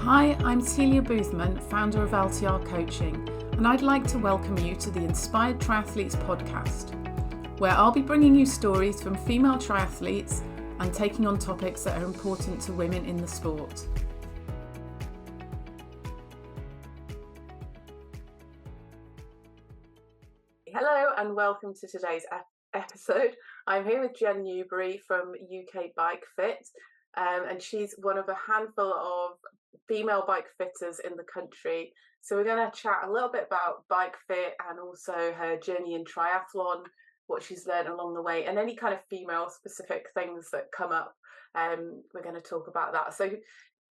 Hi, I'm Celia Boothman, founder of LTR Coaching, and I'd like to welcome you to the Inspired Triathletes podcast, where I'll be bringing you stories from female triathletes and taking on topics that are important to women in the sport. Hello and welcome to today's episode. I'm here with Jen Newbery from UK Bike Fit, and she's one of a handful of female bike fitters in the country. So we're going to chat a little bit about bike fit and also her journey in triathlon, what she's learned along the way, and any kind of female specific things that come up. We're going to talk about that. So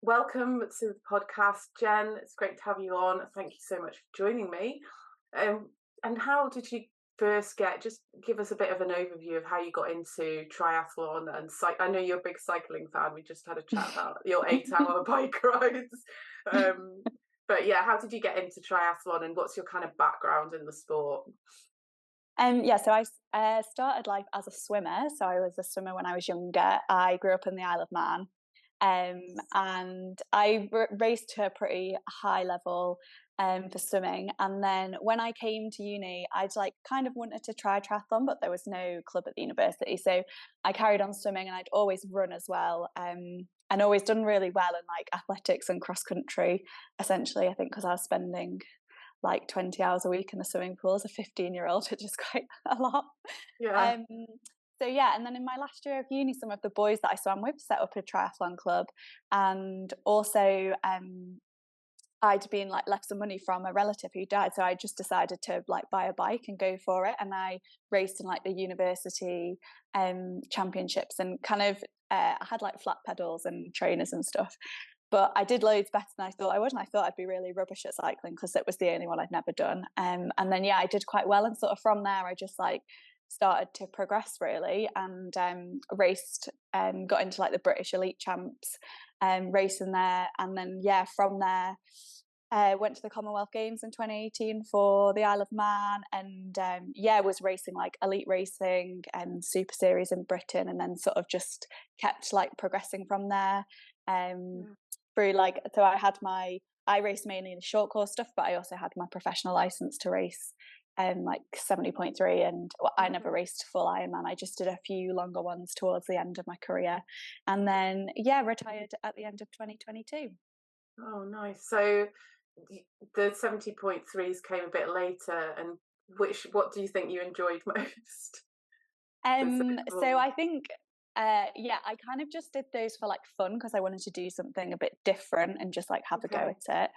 welcome to the podcast, Jen. It's great to have you on. Thank you so much for joining me. And how did you first just give us a bit of an overview of how you got into triathlon and I know you're a big cycling fan. We just had a chat about your 8-hour bike rides. But yeah, how did you get into triathlon and what's your kind of background in the sport? So I started life as a swimmer. So I was a swimmer when I was younger. I grew up in the Isle of Man. And I raced to a pretty high level for swimming, and then when I came to uni I'd kind of wanted to try triathlon, but there was no club at the university, so I carried on swimming, and I'd always run as well, and always done really well in athletics and cross country, essentially. I think because I was spending 20 hours a week in the swimming pool as a 15-year-old, which is quite a lot. And then in my last year of uni, some of the boys that I swam with set up a triathlon club, and also I'd been left some money from a relative who died, so I just decided to buy a bike and go for it. And I raced in the university championships, and kind of I had flat pedals and trainers and stuff. But I did loads better than I thought I would, and I thought I'd be really rubbish at cycling because it was the only one I'd never done. And then I did quite well, and sort of from there I just started to progress really, and raced and got into the British elite champs, racing there, and then from there went to the Commonwealth Games in 2018 for the Isle of Man, and was racing elite racing and super series in Britain, and then sort of just kept progressing from there through so I raced mainly the short course stuff, but I also had my professional license to race 70.3, and I never raced full Ironman. I just did a few longer ones towards the end of my career, and then retired at the end of 2022. Oh, nice. So the 70.3s came a bit later, and what do you think you enjoyed most? So I think I kind of just did those for fun, because I wanted to do something a bit different and just have a go at it.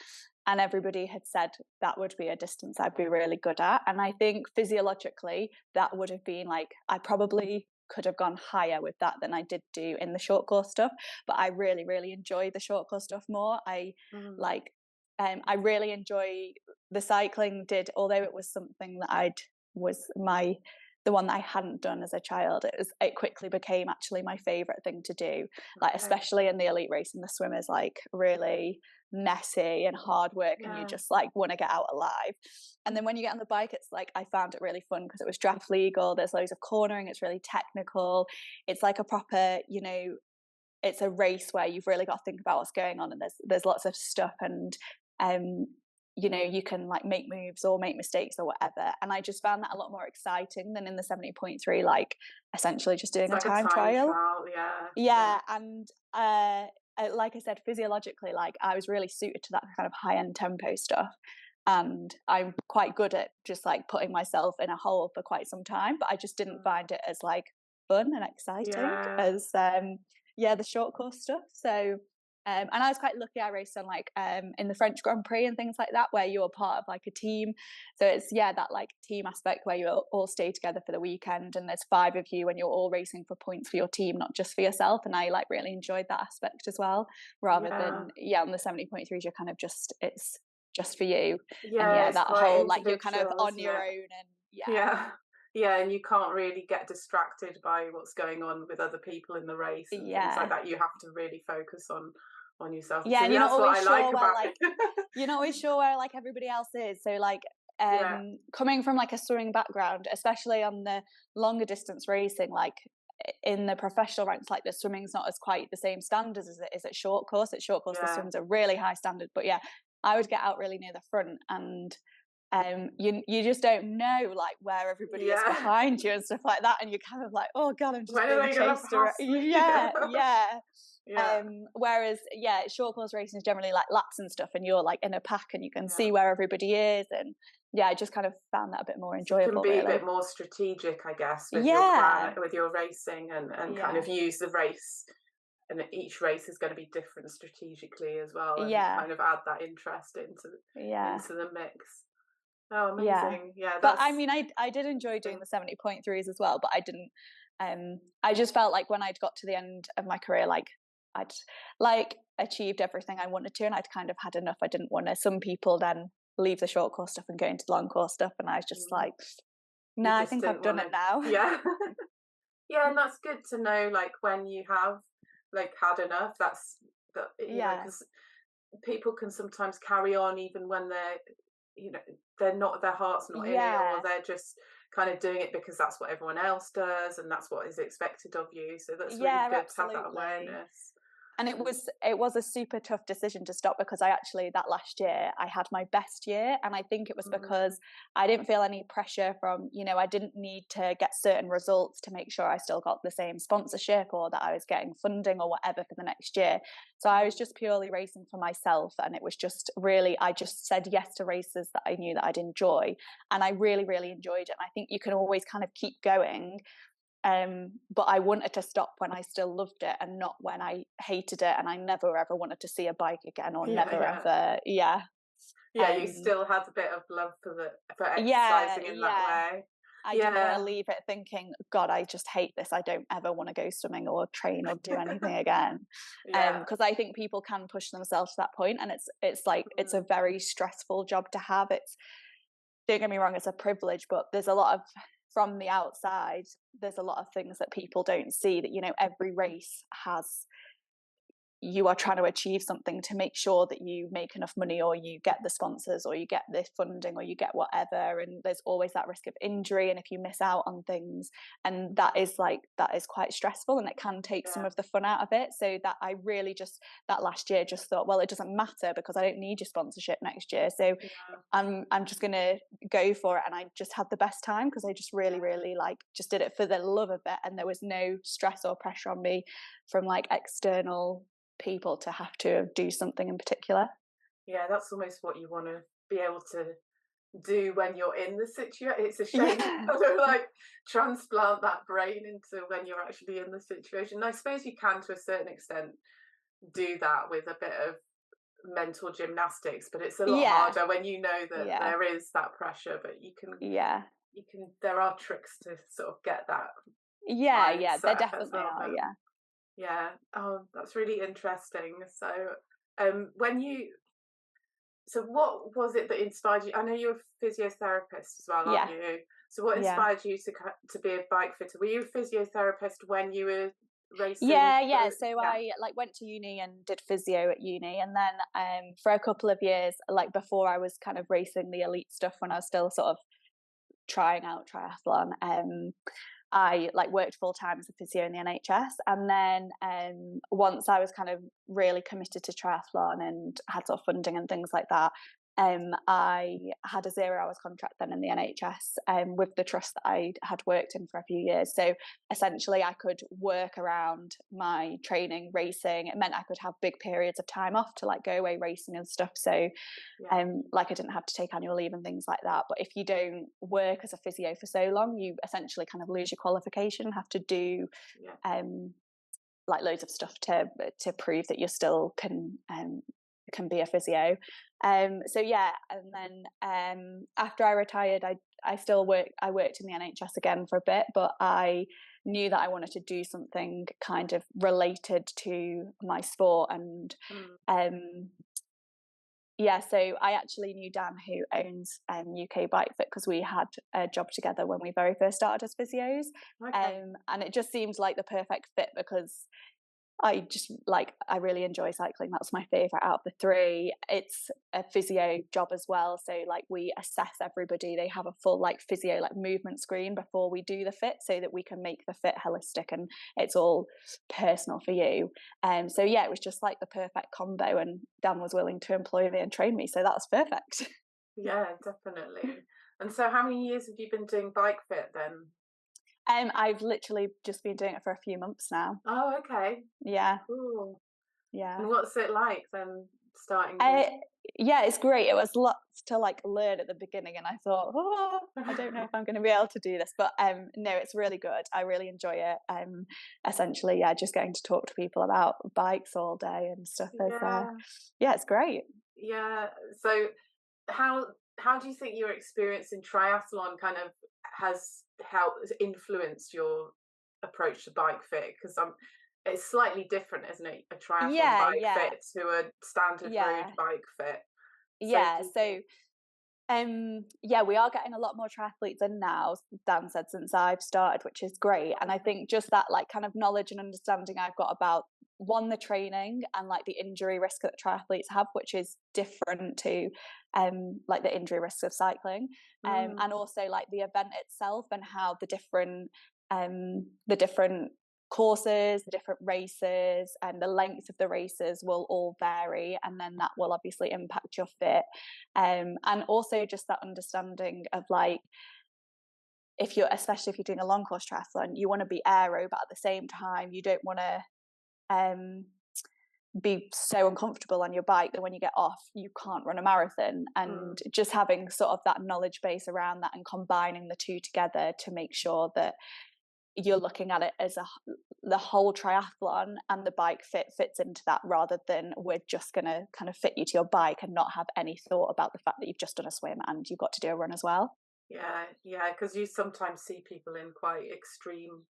And everybody had said that would be a distance I'd be really good at. And I think physiologically that would have been I probably could have gone higher with that than I did do in the short course stuff. But I really, really enjoy the short course stuff more. I really enjoy the cycling although it was something that the one that I hadn't done as a child, it quickly became actually my favorite thing to do. Especially in the elite racing, the swim is really messy and hard work, and you just want to get out alive. And then when you get on the bike, it's I found it really fun because it was draft legal, there's loads of cornering, it's really technical, it's a proper, it's a race where you've really got to think about what's going on, and there's lots of stuff, and you can make moves or make mistakes or whatever. And I just found that a lot more exciting than in the 70.3, essentially just doing a time trial. And like I said, physiologically, I was really suited to that kind of high-end tempo stuff, and I'm quite good at just putting myself in a hole for quite some time, but I just didn't find it as fun and exciting as the short course stuff. So and I was quite lucky. I raced on in the French Grand Prix and things like that, where you're part of a team. So it's that team aspect where you all stay together for the weekend, and there's 5 of you, and you're all racing for points for your team, not just for yourself. And I really enjoyed that aspect as well, rather than on the 70.3s you're kind of it's just for you. And that whole you're kind of on your own, and and you can't really get distracted by what's going on with other people in the race and things like that. You have to really focus on yourself. And you're not always sure where you're not always sure where everybody else is. So coming from a swimming background, especially on the longer distance racing, in the professional ranks, like the swimming's not as quite the same standards as it is at short course. At short course, the swims are really high standard. But yeah, I would get out really near the front, and you just don't know like where everybody is behind you and stuff like that, and you're kind of like, oh god, I'm just being chased around. Whereas short course racing is generally like laps and stuff, and you're like in a pack and you can see where everybody is, and I just kind of found that a bit more enjoyable. You can be a bit more strategic, I guess, with your plan, with your racing, and kind of use the race, and each race is going to be different strategically as well, and kind of add that interest into the mix. Oh, amazing. But I mean, I did enjoy doing the 70.3s as well, but I didn't I just felt like when I'd got to the end of my career, like I'd like achieved everything I wanted to, and I'd kind of had enough. I didn't want to. Some people then leave the short course stuff and go into the long course stuff, and I was just like, nah, I think I've done it now. And that's good to know, like when you have like had enough. That's that, because people can sometimes carry on even when they're not, their heart's not in it, or they're just kind of doing it because that's what everyone else does and that's what is expected of you. So that's really good to have that awareness. And it was a super tough decision to stop, because I actually, that last year, I had my best year. And I think it was because I didn't feel any pressure from, I didn't need to get certain results to make sure I still got the same sponsorship or that I was getting funding or whatever for the next year. So I was just purely racing for myself. And it was just really, I just said yes to races that I knew that I'd enjoy. And I really, really enjoyed it. And I think you can always kind of keep going. But I wanted to stop when I still loved it, and not when I hated it and I never ever wanted to see a bike again, or ever. You still had a bit of love for exercising in that way. I didn't want to leave it thinking, God, I just hate this, I don't ever want to go swimming or train or do anything again. Because I think people can push themselves to that point, and it's like it's a very stressful job to have. Don't get me wrong, it's a privilege, but there's a lot of, from the outside, there's a lot of things that people don't see, that every race has, you are trying to achieve something to make sure that you make enough money, or you get the sponsors, or you get the funding, or you get whatever, and there's always that risk of injury, and if you miss out on things, and that is quite stressful, and it can take some of the fun out of it. So that I really just, that last year, just thought, well, it doesn't matter because I don't need your sponsorship next year, so I'm just gonna go for it. And I just had the best time, because I just really, really just did it for the love of it, and there was no stress or pressure on me from external people to have to do something in particular. That's almost what you want to be able to do when you're in the situation. It's a shame to transplant that brain into when you're actually in the situation. And I suppose you can, to a certain extent, do that with a bit of mental gymnastics, but it's a lot harder when you know that there is that pressure. But you can there are tricks to sort of get that there definitely are. Oh, that's really interesting. So what was it that inspired you? I know you're a physiotherapist as well, aren't you? So what inspired you to be a bike fitter? Were you a physiotherapist when you were racing? So I went to uni and did physio at uni, and then for a couple of years, before I was kind of racing the elite stuff, when I was still sort of trying out triathlon, I worked full time as a physio in the NHS, and then once I was kind of really committed to triathlon and had sort of funding and things like that, I had a 0 hours contract then in the NHS with the trust that I had worked in for a few years. So essentially I could work around my training, racing. It meant I could have big periods of time off to go away racing and stuff. So I didn't have to take annual leave and things like that. But if you don't work as a physio for so long, you essentially kind of lose your qualification, have to do loads of stuff to prove that you still can be a physio. And then after I retired, I still worked in the NHS again for a bit, but I knew that I wanted to do something kind of related to my sport. And so I actually knew Dan, who owns UK Bike Fit, because we had a job together when we very first started as physios. And it just seemed like the perfect fit, because I really enjoy cycling. That's my favorite out of the three. It's a physio job as well. So like we assess everybody. They have a full like physio like movement screen before we do the fit so that we can make the fit holistic and it's all personal for you. So yeah, it was just like the perfect combo and Dan was willing to employ me and train me. So that was perfect. Yeah, definitely. And so how many years have you been doing bike fit then? I've literally just been doing it for a few months now. Oh, okay. Yeah. Cool. Yeah. And what's it like then starting Uh, with yeah, it's great. It was lots to like learn at the beginning, and I thought, oh, I don't know if I'm going to be able to do this. But no, it's really good. I really enjoy it. Essentially, yeah, just getting to talk to people about bikes all day and stuff is, Yeah. yeah, it's great. Yeah. So how how do you think your experience in triathlon kind of has helped influence your approach to bike fit? Because it's slightly different, isn't it? A triathlon Yeah, bike yeah, fit to a standard road yeah, bike fit. So yeah. do you So think? yeah, we are getting a lot more triathletes in now, Dan said, since I've started, which is great. And I think just that like kind of knowledge and understanding I've got about one, the training and like the injury risk that triathletes have, which is different to like the injury risks of cycling. Mm, And also like the event itself and how the different courses, the different races, and the length of the races will all vary, and then that will obviously impact your fit. And also just that understanding of like if you're especially if you're doing a long course triathlon, you want to be aero, but at the same time you don't want to um, be so uncomfortable on your bike that when you get off you can't run a marathon, mm, and just having sort of that knowledge base around that and combining the two together to make sure that you're looking at it as the whole triathlon, and the bike fit fits into that, rather than we're just going to kind of fit you to your bike and not have any thought about the fact that you've just done a swim and you've got to do a run as well. yeah, yeah. Because you sometimes see people in quite extreme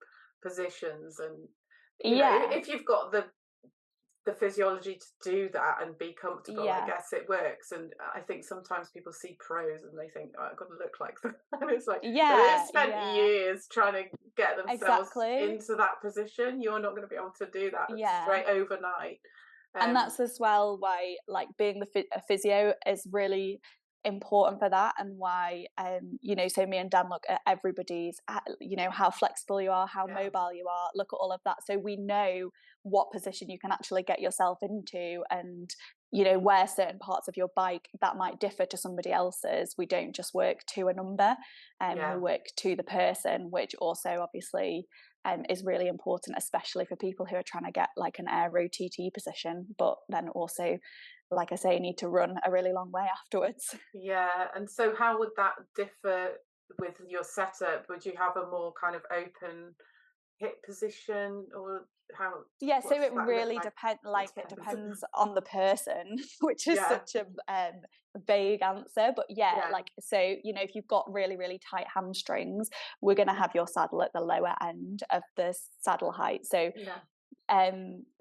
positions, and Yeah, if you've got the physiology to do that and be comfortable, I yeah, guess it works. And I think sometimes people see pros and they think, oh, I've got to look like that. And it's like, but they've yeah, spent yeah, years trying to get themselves exactly. into that position. You're not going to be able to do that Yeah, straight overnight. and Um, that's as well why like being a physio is really important for that, and why so me and Dan look at everybody's how flexible you are, how yeah, mobile you are, look at all of that so we know what position you can actually get yourself into, and where certain parts of your bike that might differ to somebody else's. We don't just work to a number, and we yeah, work to the person, which also obviously is really important, especially for people who are trying to get like an aero TT position, but then also, like I say, need to run a really long way afterwards. yeah. And so, how would that differ with your setup? Would you have a more kind of open hip position, or how? Yeah, so What's it that look really like? It depends. depends on the person, which is Yeah, such a vague answer. But yeah, yeah, like so, if you've got really, really tight hamstrings, we're gonna have your saddle at the lower end of the saddle height. So yeah.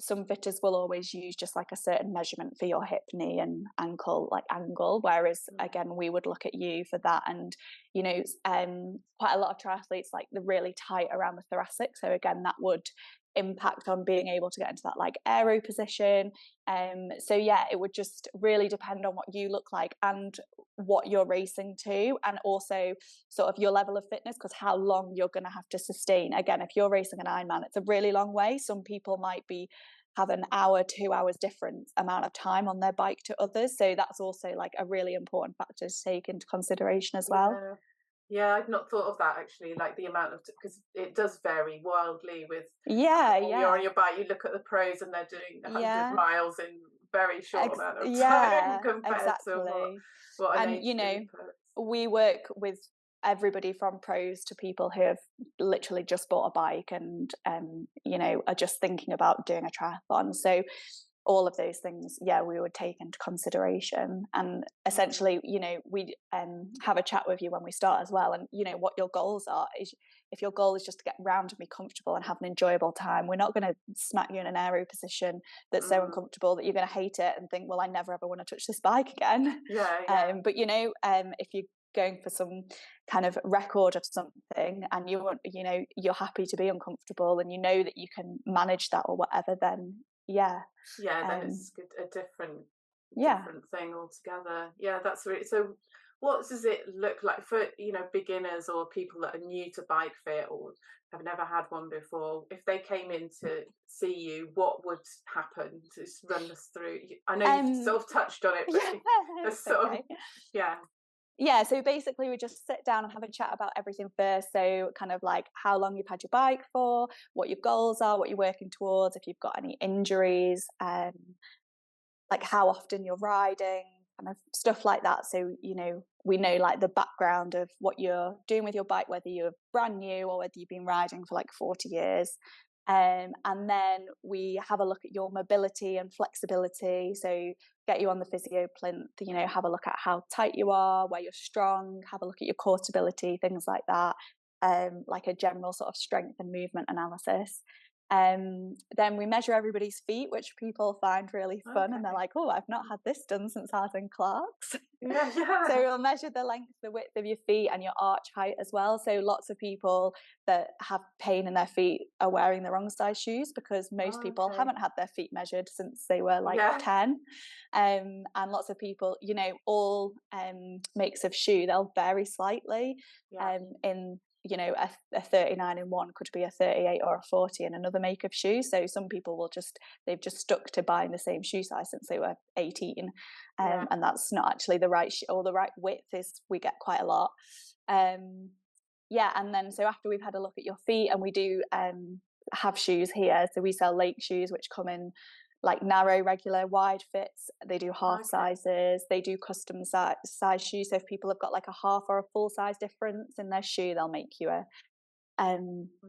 some fitters will always use just like a certain measurement for your hip, knee, and ankle like angle, whereas Mm, again we would look at you for that. And quite a lot of triathletes like they're really tight around the thoracic, so again that would impact on being able to get into that like aero position. So yeah, it would just really depend on what you look like and what you're racing to, and also sort of your level of fitness, because how long you're going to have to sustain. Again, if you're racing an Ironman, it's a really long way. Some people might be have an hour, 2 hours different amount of time on their bike to others, so that's also like a really important factor to take into consideration as well. yeah. Yeah, I've not thought of that actually, like the amount of, because it does vary wildly with Yeah, how long you're on yeah, your bike. You look at the pros and they're doing 100 yeah, miles in very short amount of time yeah, compared to exactly. what an And age group puts. we work with everybody from pros to people who have literally just bought a bike and are just thinking about doing a triathlon. So all of those things, yeah, we would take into consideration. And Mm, essentially, we have a chat with you when we start as well, and what your goals are. Is if your goal is just to get round and be comfortable and have an enjoyable time, we're not going to smack you in an aero position that's so mm. uncomfortable that you're going to hate it and think, well, I never ever want to touch this bike again. Yeah, yeah. But if you going for some kind of record of something, and you want, you know, you're happy to be uncomfortable, and you know that you can manage that or whatever, then then it's good, a different yeah. thing altogether. Yeah, that's really. So what does it look like for, you know, beginners or people that are new to bike fit or have never had one before? If they came in to see you, what would happen? Just run us through. I know you've sort of touched on it, but Yeah, sort okay. of, yeah. Yeah, so basically we just sit down and have a chat about everything first. So kind of like how long you've had your bike for, what your goals are, what you're working towards, if you've got any injuries, like how often you're riding, kind of stuff like that. So, you know, we know like the background of what you're doing with your bike, whether you're brand new or whether you've been riding for like 40 years. And then we have a look at your mobility and flexibility. So get you on the physio plinth, you know, have a look at how tight you are, where you're strong, have a look at your core stability, things like that. Like a general sort of strength and movement analysis. Then we measure everybody's feet, which people find really fun, and they're like, oh, I've not had this done since I was in Clark's. So we'll measure the length, the width of your feet and your arch height as well. So lots of people that have pain in their feet are wearing the wrong size shoes, because most people haven't had their feet measured since they were like 10. And lots of people, you know, all makes of shoe, they'll vary slightly. In, you know, a 39 in one could be a 38 or a 40 in another make of shoe. So some people will they've just stuck to buying the same shoe size since they were 18. And that's not actually the right or the right width. We get quite a lot. And then so after we've had a look at your feet, and we do have shoes here. So we sell Lake shoes, which come in like narrow, regular, wide fits. They do half sizes. They do custom size shoes. So if people have got like a half or a full size difference in their shoe, they'll make you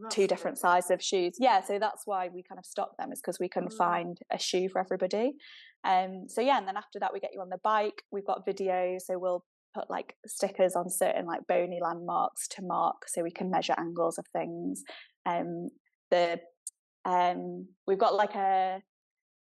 two different sizes of shoes. Yeah, so that's why we kind of stock them, is because we can find a shoe for everybody. And then after that we get you on the bike. We've got video, so we'll put like stickers on certain like bony landmarks to mark, so we can measure angles of things. We've got like a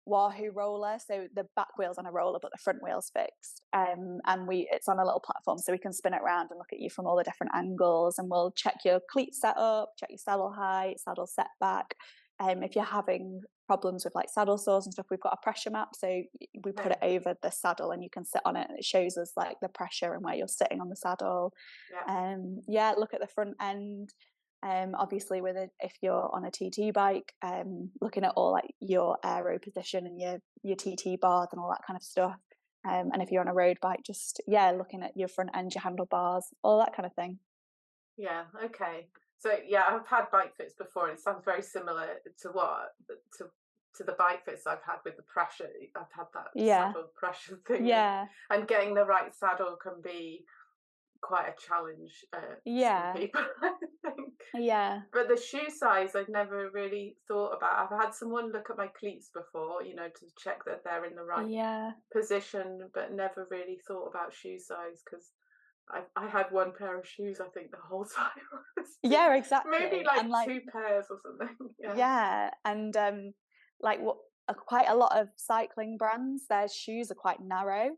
Wahoo roller, so the back wheel's on a roller but the front wheel's fixed, and it's on a little platform, so we can spin it around and look at you from all the different angles, and we'll check your cleat setup, check your saddle height, saddle setback. If you're having problems with like saddle sores and stuff, we've got a pressure map, so we put it over the saddle and you can sit on it, and it shows us like the pressure and where you're sitting on the saddle. Look at the front end. Obviously if you're on a TT bike, looking at all like your aero position and your TT bars and all that kind of stuff. And if you're on a road bike, just looking at your front end, your handlebars, all that kind of thing. So I've had bike fits before, and it sounds very similar to the bike fits I've had with the pressure. I've had that saddle pressure thing, and getting the right saddle can be quite a challenge for some people, I think. But the shoe size I'd never really thought about. I've had someone look at my cleats before, you know, to check that they're in the right position, but never really thought about shoe size, because I had one pair of shoes, I think, the whole time. Exactly. Maybe like 2 pairs or something. And quite a lot of cycling brands, their shoes are quite narrow.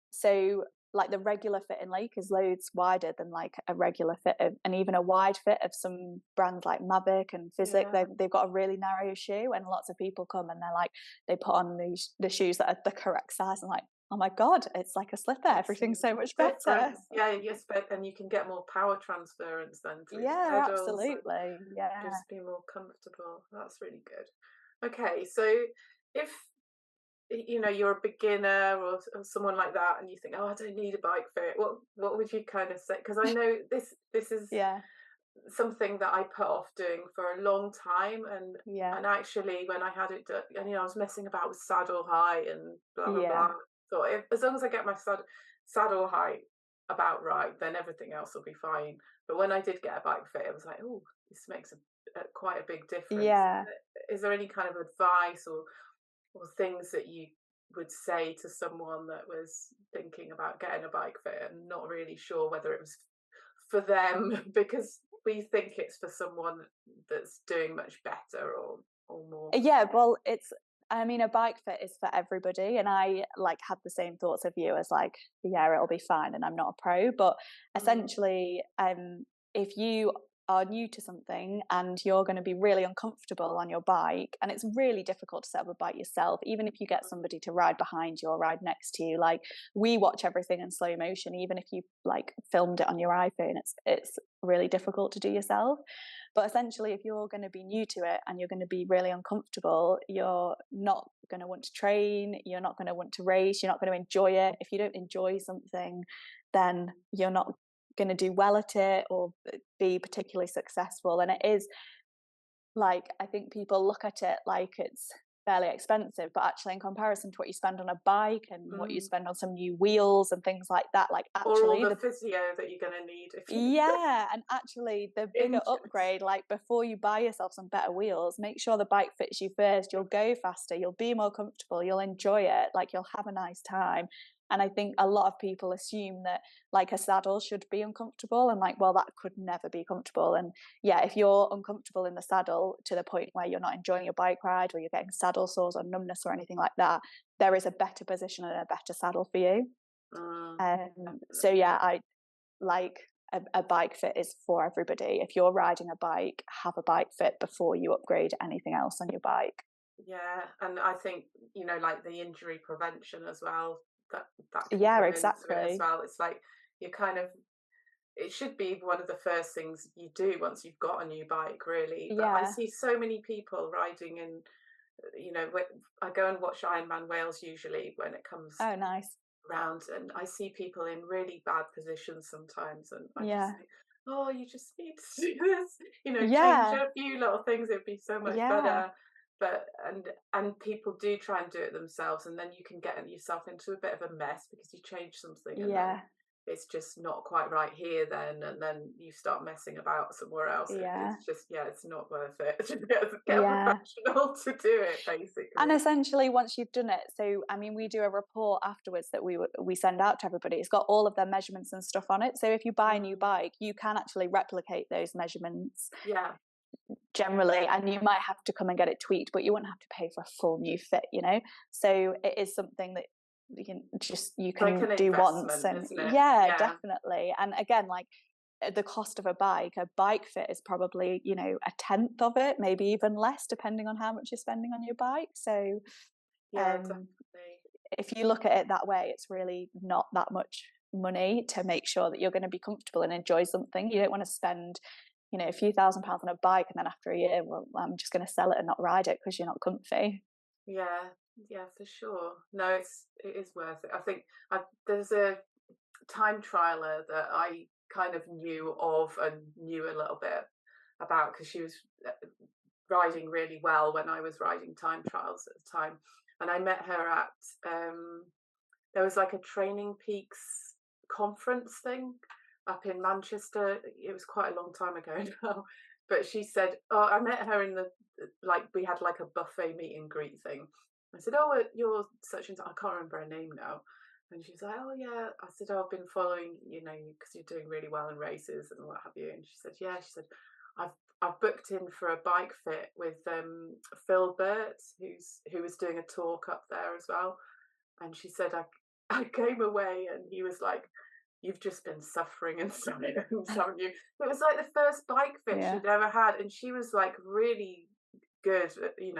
So like the regular fit in Lake is loads wider than like a regular fit and even a wide fit of some brands like Mavic and Physic. They've got a really narrow shoe, and lots of people come and they're like, they put on the shoes that are the correct size, and like, oh my god, it's like a slipper. Everything's so much better. And you can get more power transference then through the pedals. Absolutely. Just be more comfortable. That's really good. Okay, so if you know you're a beginner or someone like that, and you think, oh, I don't need a bike fit, what would you kind of say? Because I know this is something that I put off doing for a long time, and actually when I had it done, and I was messing about with saddle height and blah blah blah. So as long as I get my saddle height about right, then everything else will be fine. But when I did get a bike fit, I was like, oh, this makes quite a big difference. Is there any kind of advice or things that you would say to someone that was thinking about getting a bike fit and not really sure whether it was for them, because we think it's for someone that's doing much better or more? Well, I mean, a bike fit is for everybody, and I like had the same thoughts of you as like, yeah, it'll be fine, and I'm not a pro, but Mm. essentially, if you are new to something and you're going to be really uncomfortable on your bike, and it's really difficult to set up a bike yourself, even if you get somebody to ride behind you or ride next to you, like we watch everything in slow motion, even if you like filmed it on your iPhone, it's really difficult to do yourself. But essentially, if you're going to be new to it and you're going to be really uncomfortable, you're not going to want to train, you're not going to want to race, you're not going to enjoy it. If you don't enjoy something, then you're not going to do well at it or be particularly successful. And it is like, I think people look at it like it's fairly expensive, but actually in comparison to what you spend on a bike and what you Mm. spend on some new wheels and things like that, like Or all actually the the physio that you're going to need if you yeah, and actually the bigger injured. upgrade, like before you buy yourself some better wheels, make sure the bike fits you first. You'll go faster, you'll be more comfortable, you'll enjoy it, like you'll have a nice time. And I think a lot of people assume that like a saddle should be uncomfortable and like, well, that could never be comfortable. And yeah, if you're uncomfortable in the saddle to the point where you're not enjoying your bike ride or you're getting saddle sores or numbness or anything like that, there is a better position and a better saddle for you. Mm, So definitely. yeah, I like a bike fit is for everybody. If you're riding a bike, have a bike fit before you upgrade anything else on your bike. Yeah, and I think, like the injury prevention as well, that can Yeah, come into it as exactly. well. It's like you kind of it should be one of the first things you do once you've got a new bike, really. But I Yeah. see so many people riding in, I go and watch Ironman Wales usually when it comes Oh, nice. round, and I see people in really bad positions sometimes, and I just Yeah. think, oh, you just need to do this, change Yeah. a few little things, it'd be so much Yeah. better. But and people do try and do it themselves, and then you can get yourself into a bit of a mess because you change something and then Yeah. it's just not quite right here then, and then you start messing about somewhere else. Yeah. It's just, yeah, it's not worth it. Get a Yeah. professional to do it, And basically. essentially, once you've done it, so I mean, we do a report afterwards that we send out to everybody. It's got all of their measurements and stuff on it. So if you buy a new Mm, bike, you can actually replicate those measurements yeah, generally, and you might have to come and get it tweaked, but you wouldn't have to pay for a full new fit. So it is something that you it's like can an do once. investment, And isn't it? yeah, Yeah. definitely. And again, like the cost of a bike fit is probably a tenth of it, maybe even less, depending on how much you're spending on your bike. So Yeah, um definitely. if you look at it that way, it's really not that much money to make sure that you're going to be comfortable and enjoy something. You don't want to spend a few £1,000s on a bike and then after a year, well, I'm just going to sell it and not ride it because you're not comfy. Yeah, yeah, for sure. No, it is worth it. I think there's a time trialer that I kind of knew of and knew a little bit about because she was riding really well when I was riding time trials at the time, and I met her at there was like a Training Peaks conference thing up in Manchester. It was quite a long time ago now, but she said, "Oh, I met her in the like we had like a buffet meet and greet thing." I said, "Oh, you're such and such." I can't remember her name now. And she was like, "Oh yeah." I said, "Oh, I've been following, because you're doing really well in races and what have you." And she said, "Yeah." She said, "I've I've booked in for a bike fit with Phil Burt, who was doing a talk up there as well." And she said, I came away and he was like, "You've just been suffering in silence, haven't you?" It was like the first bike fit Yeah. she'd ever had. And she was like really good.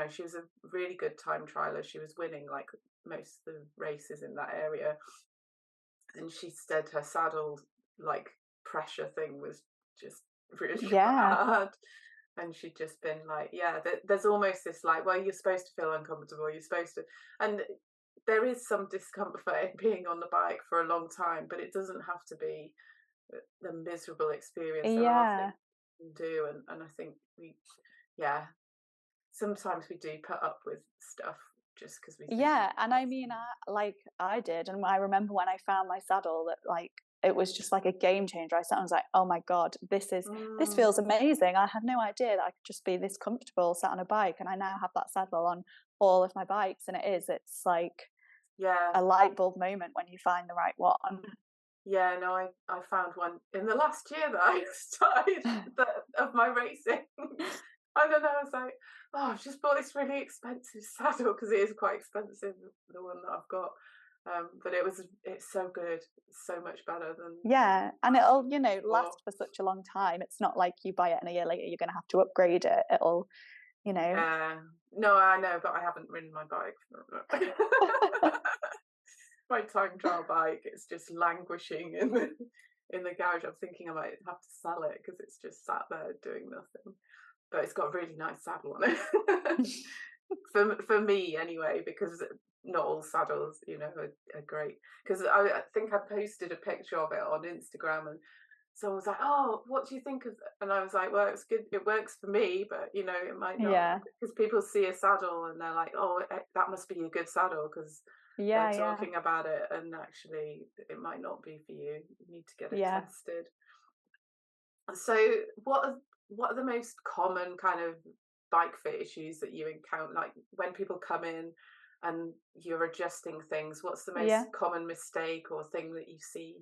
She was a really good time trialer. She was winning like most of the races in that area. And she said her saddle like pressure thing was just really Yeah. bad. And she'd just been like, yeah, there's almost this like, well, you're supposed to feel uncomfortable, you're supposed to, and there is some discomfort in being on the bike for a long time, but it doesn't have to be the miserable experience. There are things Yeah. you can do, and I think yeah, sometimes we do put up with stuff just because we think we Yeah, and I have mean, I did, and I remember when I found my saddle that like it was just like a game changer. I was like, oh my god, this Mm, feels amazing. I had no idea that I could just be this comfortable sat on a bike, and I now have that saddle on all of my bikes, and it's like yeah, a light bulb moment when you find the right one. yeah. No, I found one in the last year that I started of my racing. I don't know. I was like, oh, I've just bought this really expensive saddle because it is quite expensive, the one that I've got. But it's so good, it's so much better than Yeah, and it'll, before. last for such a long time. It's not like you buy it and a year later you're going to have to upgrade it. It'll, you know. Yeah, no, I know, but I haven't ridden my bike. My time trial bike, it's just languishing in the garage. I'm thinking I might have to sell it because it's just sat there doing nothing. But it's got a really nice saddle on it. For me anyway, because not all saddles, are great. Because I think I posted a picture of it on Instagram, and someone was like, "Oh, what do you think of?" And I was like, "Well, it's good. It works for me, but it might not." Yeah, Because people see a saddle and they're like, "Oh, that must be a good saddle," because they're yeah, talking about it, and actually, it might not be for you. You need to get it yeah. tested. So, what are the most common kind of bike fit issues that you encounter? Like when people come in and you're adjusting things, what's the most Yeah. common mistake or thing that you see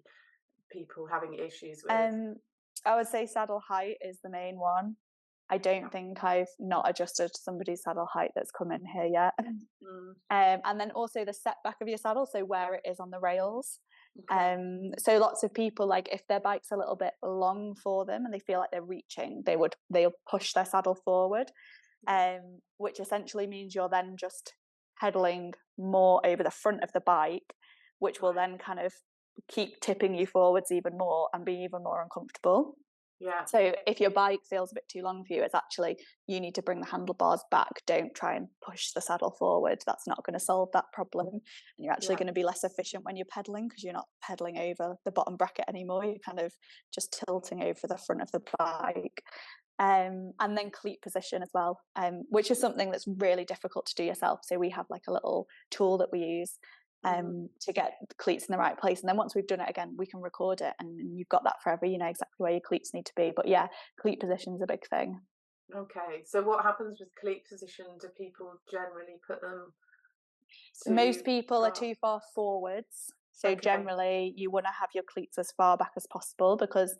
people having issues with? Um, I would say saddle height is the main one. I Yeah. don't think I've not adjusted somebody's saddle height that's come in here yet. Mm, And then also the setback of your saddle, so where it is on the rails. okay. So lots of people, like if their bike's a little bit long for them and they feel like they're reaching, they'll push their saddle forward, Yeah. which essentially means you're then just pedaling more over the front of the bike, which will Right. then kind of keep tipping you forwards even more and be even more uncomfortable. Yeah. So if your bike feels a bit too long for you, it's actually you need to bring the handlebars back. Don't try and push the saddle forward. That's not going to solve that problem. And you're actually Yeah. going to be less efficient when you're pedaling because you're not pedaling over the bottom bracket anymore. You're kind of just tilting over the front of the bike. And then cleat position as well, which is something that's really difficult to do yourself. So we have like a little tool that we use Mm, to get the cleats in the right place. And then once we've done it again, we can record it and you've got that forever. You know exactly where your cleats need to be. But yeah, cleat position's a big thing. okay. So what happens with cleat position? Do people generally put them too Most people are far? too far forwards. So Okay. generally, you want to have your cleats as far back as possible because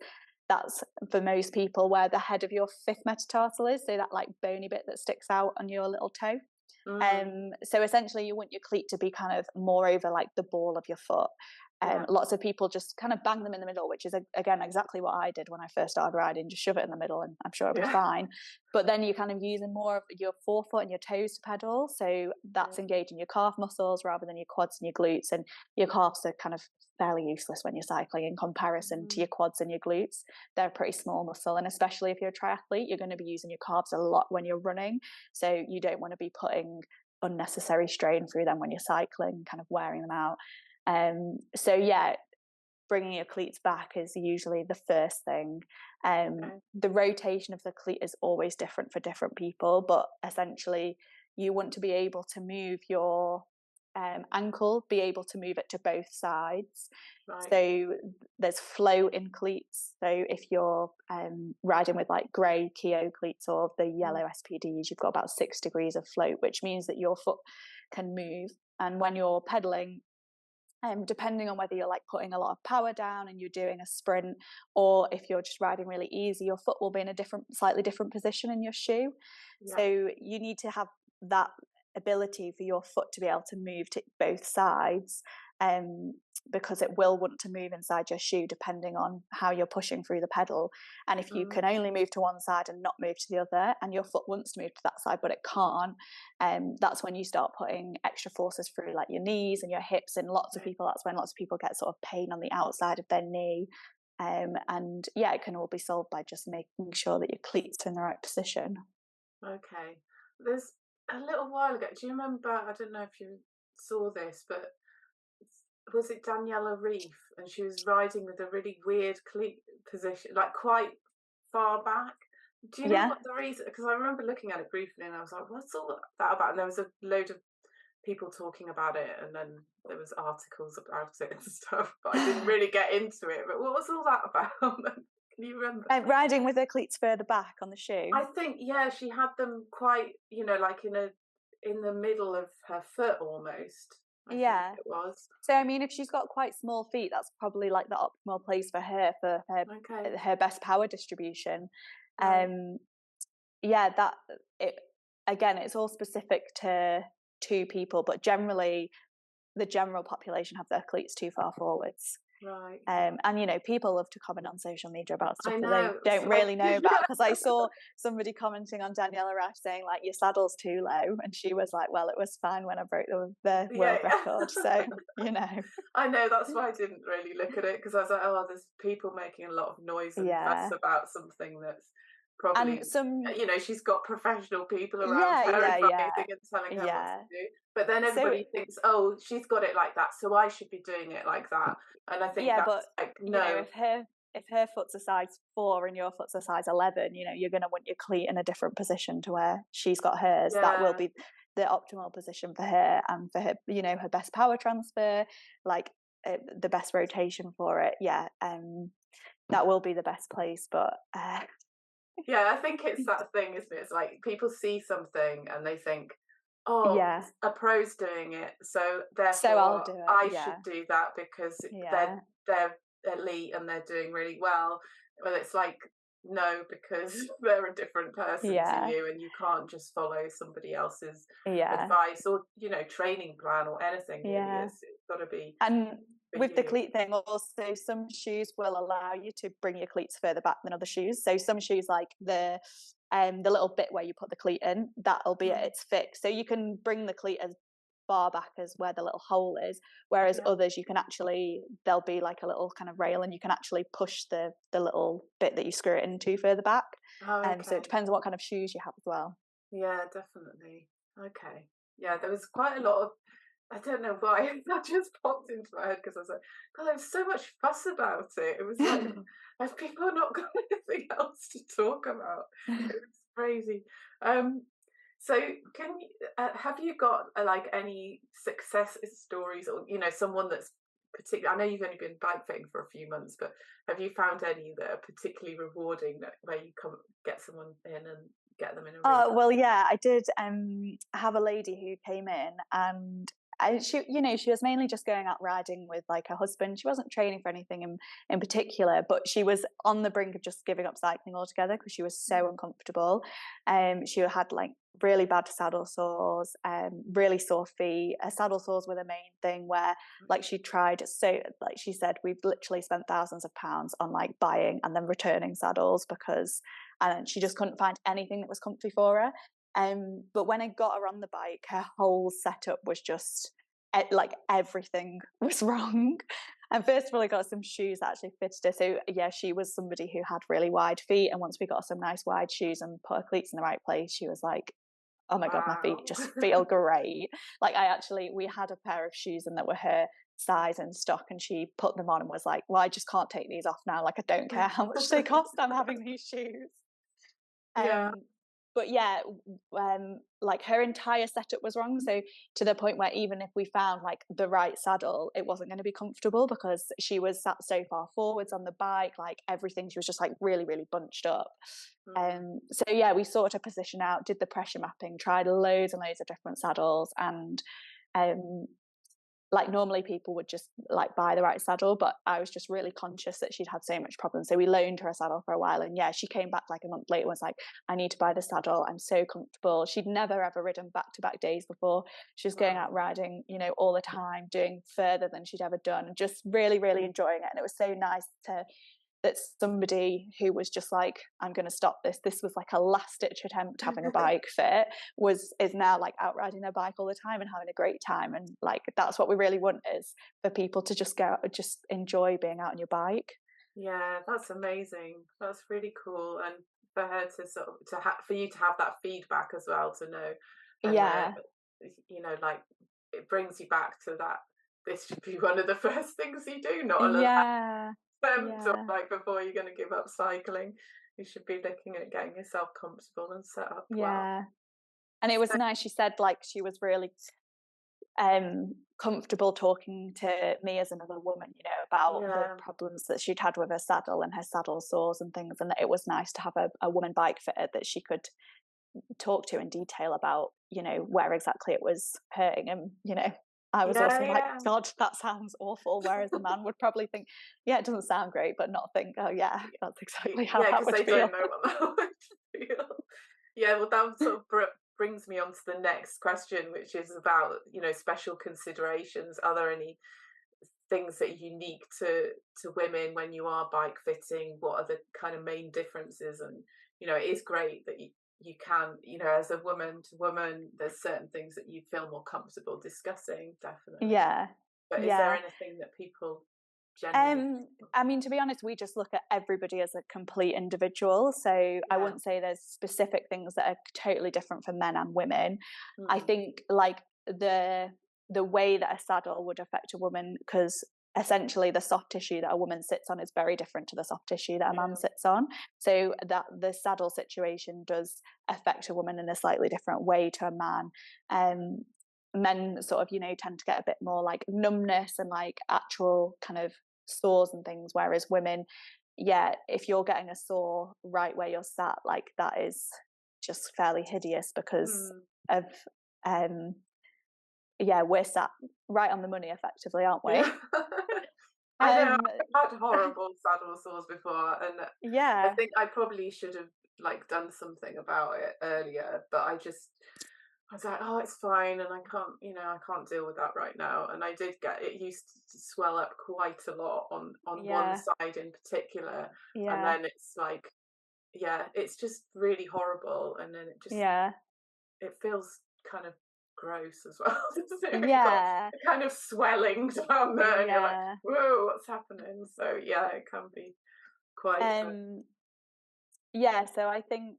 that's for most people where the head of your fifth metatarsal is. So that like bony bit that sticks out on your little toe. Mm, So essentially, you want your cleat to be kind of more over like the ball of your foot. yeah. Lots of people just kind of bang them in the middle, which is again exactly what I did when I first started riding. Just shove it in the middle, and I'm sure it'll be Yeah. fine. But then you're kind of using more of your forefoot and your toes to pedal, so that's Yeah. engaging your calf muscles rather than your quads and your glutes. And your calves are kind of fairly useless when you're cycling in comparison to Mm, your quads and your glutes. They're a pretty small muscle, and especially if you're a triathlete, you're going to be using your calves a lot when you're running. So you don't want to be putting unnecessary strain through them when you're cycling, kind of wearing them out. So yeah, bringing your cleats back is usually the first thing. okay. The rotation of the cleat is always different for different people, but essentially you want to be able to move your ankle, be able to move it to both sides. Right. So there's flow in cleats. So if you're riding with like grey Keo cleats or the Mm, yellow SPDs, you've got about 6 degrees of float, which means that your foot can move. And when you're pedaling, depending on whether you're like putting a lot of power down and you're doing a sprint, or if you're just riding really easy, your foot will be in a slightly different position in your shoe. yeah. So you need to have that ability for your foot to be able to move to both sides, um, because it will want to move inside your shoe depending on how you're pushing through the pedal. And if you Mm, can only move to one side and not move to the other, and your foot wants to move to that side but it can't, that's when you start putting extra forces through like your knees and your hips. And right. that's when lots of people get sort of pain on the outside of their knee. And yeah, it can all be solved by just making sure that your cleats are in the right position. Okay. There's a little while ago. Do you remember? I don't know if you saw this, but was it Daniela Reef? And she was riding with a really weird cleat position, like quite far back. Do you know Yeah. what the reason? Because I remember looking at it briefly, and I was like, "What's all that about?" And there was a load of people talking about it, and then there was articles about it and stuff. But I didn't really get into it. But what was all that about? Can you remember? Riding with her cleats further back on the shoe. I think yeah, she had them quite, like in the middle of her foot almost. I think Yeah. it was. So I mean, if she's got quite small feet, that's probably like the optimal place for her Okay, her best power distribution. right. Um, that it, again, it's all specific to people, but generally the general population have their cleats too far forwards. Right. And you know, people love to comment on social media about stuff that they don't It's really know about, yeah. because I saw somebody commenting on Daniela Rash saying like, your saddle's too low, and she was like, well, it was fine when I broke the world record. So you know, I know, that's why I didn't really look at it, because I was like, oh, there's people making a lot of noise and fuss about something that's probably, and some, you know, she's got professional people around yeah, her yeah, yeah, advising and telling her what yeah. to do. But then So everybody thinks, oh, she's got it like that, so I should be doing it like that. And I think yeah, that's but like, you know, no. if her foot's a size 4 and your foot's a size 11, you know, you're going to want your cleat in a different position to where she's got hers. That will Yeah. be the optimal position for her, and for her, you know, her best power transfer, like the best rotation for it. Yeah, that will be the best place. But yeah, I think it's that thing, isn't it? It's like people see something and they think, oh, yeah, a pro's doing it, so so I'll therefore do it. I Yeah, should do that because yeah, they're elite and they're doing really well. Well, it's like, no, because they're a different person to yeah, you, and you can't just follow somebody else's yeah, advice or, you know, training plan or anything. Really, yeah. it's got to be And for with the you. cleat thing, also some shoes will allow you to bring your cleats further back than other shoes. So some shoes, like the little bit where you put the cleat in, that'll be at its fix. So you can bring the cleat as far back as where the little hole is. Whereas Yeah. others, you can actually, there'll be like a little kind of rail, and you can actually push the little bit that you screw it into further back. Oh, So it okay. depends on what kind of shoes you have as well. Yeah, definitely. Okay. Yeah, there was quite a lot of, I don't know why, that just popped into my head because I was like, God, there was so much fuss about it. It was like, have people not got anything else to talk about? It was crazy. So can you, have you got like any success stories, or, you know, someone that's particular? I know you've only been bike fitting for a few months, but have you found any that are particularly rewarding, that where you come get someone in and get them in a really Oh, well, yeah, I did have a lady who came in, and she, you know, she was mainly just going out riding with like her husband. She wasn't training for anything in particular, but she was on the brink of just giving up cycling altogether because she was so uncomfortable. She had like really bad saddle sores, really sore feet. Her saddle sores were the main thing, where like she tried, so like she said, we've literally spent thousands of pounds on like buying and then returning saddles, because and she just couldn't find anything that was comfy for her. But when I got her on the bike, her whole setup was just like everything was wrong. And first of all, I got some shoes that actually fitted her. So yeah, she was somebody who had really wide feet, and once we got some nice wide shoes and put her cleats in the right place, she was like, oh my God, my feet wow. just feel great. Like we had a pair of shoes and that were her size and stock, and she put them on and was like, well, I just can't take these off now. Like, I don't care how much they cost, I'm having these shoes. Yeah. But yeah, like her entire setup was wrong. So to the point where even if we found like the right saddle, it wasn't going to be comfortable because she was sat so far forwards on the bike, like everything, she was just like really, really bunched up. So yeah, we sorted her position out, did the pressure mapping, tried loads and loads of different saddles, and like normally people would just like buy the right saddle, but I was just really conscious that she'd had so much problems. So we loaned her a saddle for a while, and yeah, she came back like a month later and was like, I need to buy the saddle, I'm so comfortable. She'd never ever ridden back-to-back days before. She was going out riding, you know, all the time, doing further than she'd ever done, and just really, really enjoying it. And it was so nice that somebody who was just like, I'm going to stop this. This was like a last ditch attempt having a bike fit, is now like out riding their bike all the time and having a great time. And like, that's what we really want, is for people to just just enjoy being out on your bike. Yeah, that's amazing. That's really cool. And for her to sort of, for you to have that feedback as well, to know, and Yeah. you know, like, it brings you back to that, this should be one of the first things you do, not a little Yeah. attempt, or Yeah. like before you're going to give up cycling, you should be looking at getting yourself comfortable and set up well. Yeah. And it was So, nice. She said like she was really comfortable talking to me as another woman, you know, about the yeah, problems that she'd had with her saddle and her saddle sores and things, and that it was nice to have a woman bike fitter that she could talk to in detail about, you know, where exactly it was hurting. And you know, I was also like, yeah. God, that sounds awful, whereas the man would probably think, yeah, it doesn't sound great, but not think, oh yeah, that's exactly how Yeah, that because would they feel. don't know what that would feel. Yeah, well, that sort of brings me on to the next question, which is about, special considerations. Are there any things that are unique to women when you are bike fitting? What are the kind of main differences? And it is great that you can, as a woman to woman, there's certain things that you feel more comfortable discussing, definitely. Yeah, But is there yeah. anything that people generally? I mean, to be honest, we just look at everybody as a complete individual. So I Yeah. wouldn't say there's specific things that are totally different for men and women. I Mm, think like the way that a saddle would affect a woman, because essentially the soft tissue that a woman sits on is very different to the soft tissue that a man yeah. sits on. So that the saddle situation does affect a woman in a slightly different way to a man. Men sort of, tend to get a bit more like numbness and like actual kind of sores and things, whereas women, yeah, if you're getting a sore right where you're sat, like that is just fairly hideous because Mm, of yeah, we're sat right on the money effectively, aren't we? yeah. I know um I've had horrible saddle sores before, and I yeah, think I probably should have like done something about it earlier, but I was like, oh, it's fine, and I can't deal with that right now. And I did get it used to swell up quite a lot on one yeah, side in particular, and yeah, then it's like, yeah, it's just really horrible, and then yeah, it feels kind of gross as well, doesn't it? You've got yeah, a kind of swelling down there, and you're like, yeah. whoa, what's happening? So yeah, it can be quite. um yeah, so I think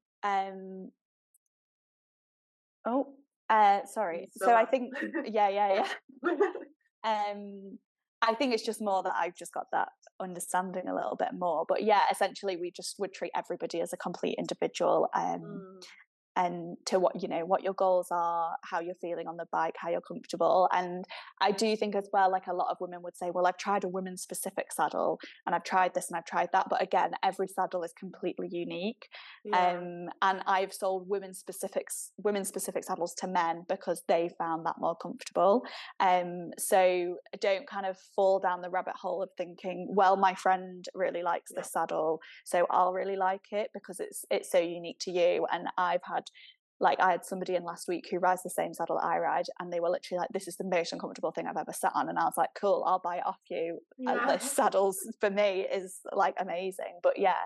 oh You sorry, still so I there? think yeah. um I think it's just more that I've just got that understanding a little bit more, but yeah, essentially we just would treat everybody as a complete individual, Mm, and to what your goals are, how you're feeling on the bike, how you're comfortable. And I do think as well, like a lot of women would say, well, I've tried a women's specific saddle and I've tried this and I've tried that, but again, every saddle is completely unique. yeah, And I've sold women's specific saddles to men because they found that more comfortable. So don't kind of fall down the rabbit hole of thinking, well, my friend really likes yeah, this saddle, so I'll really like it because it's so unique to you. And I had somebody in last week who rides the same saddle that I ride, and they were literally like, "This is the most uncomfortable thing I've ever sat on." And I was like, "Cool, I'll buy it off you. yeah. This saddle's for me is like amazing." But yeah,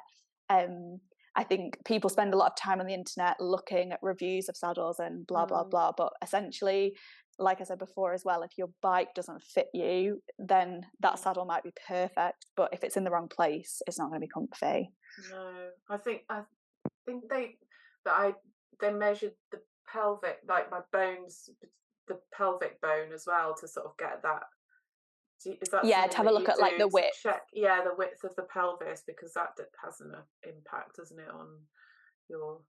I think people spend a lot of time on the internet looking at reviews of saddles and blah blah Mm, blah. But essentially, like I said before as well, if your bike doesn't fit you, then that mm. saddle might be perfect, but if it's in the wrong place, it's not going to be comfy. No, I think that I they measured the pelvic, like my bones, the pelvic bone as well, to sort of get that. Is that Yeah, to something have a that look you at like do the to width. check? Yeah, the width of the pelvis, because that has an impact, doesn't it, on your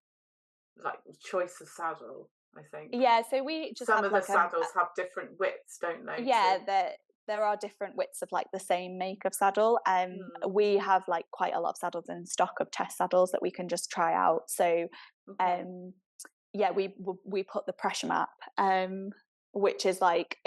like choice of saddle? I think Yeah, so we just some have of the like a saddles have different widths, don't they? To yeah, there are different widths of like the same make of saddle. mm, We have like quite a lot of saddles in stock of test saddles that we can just try out. So okay, um yeah, we put the pressure map, which is like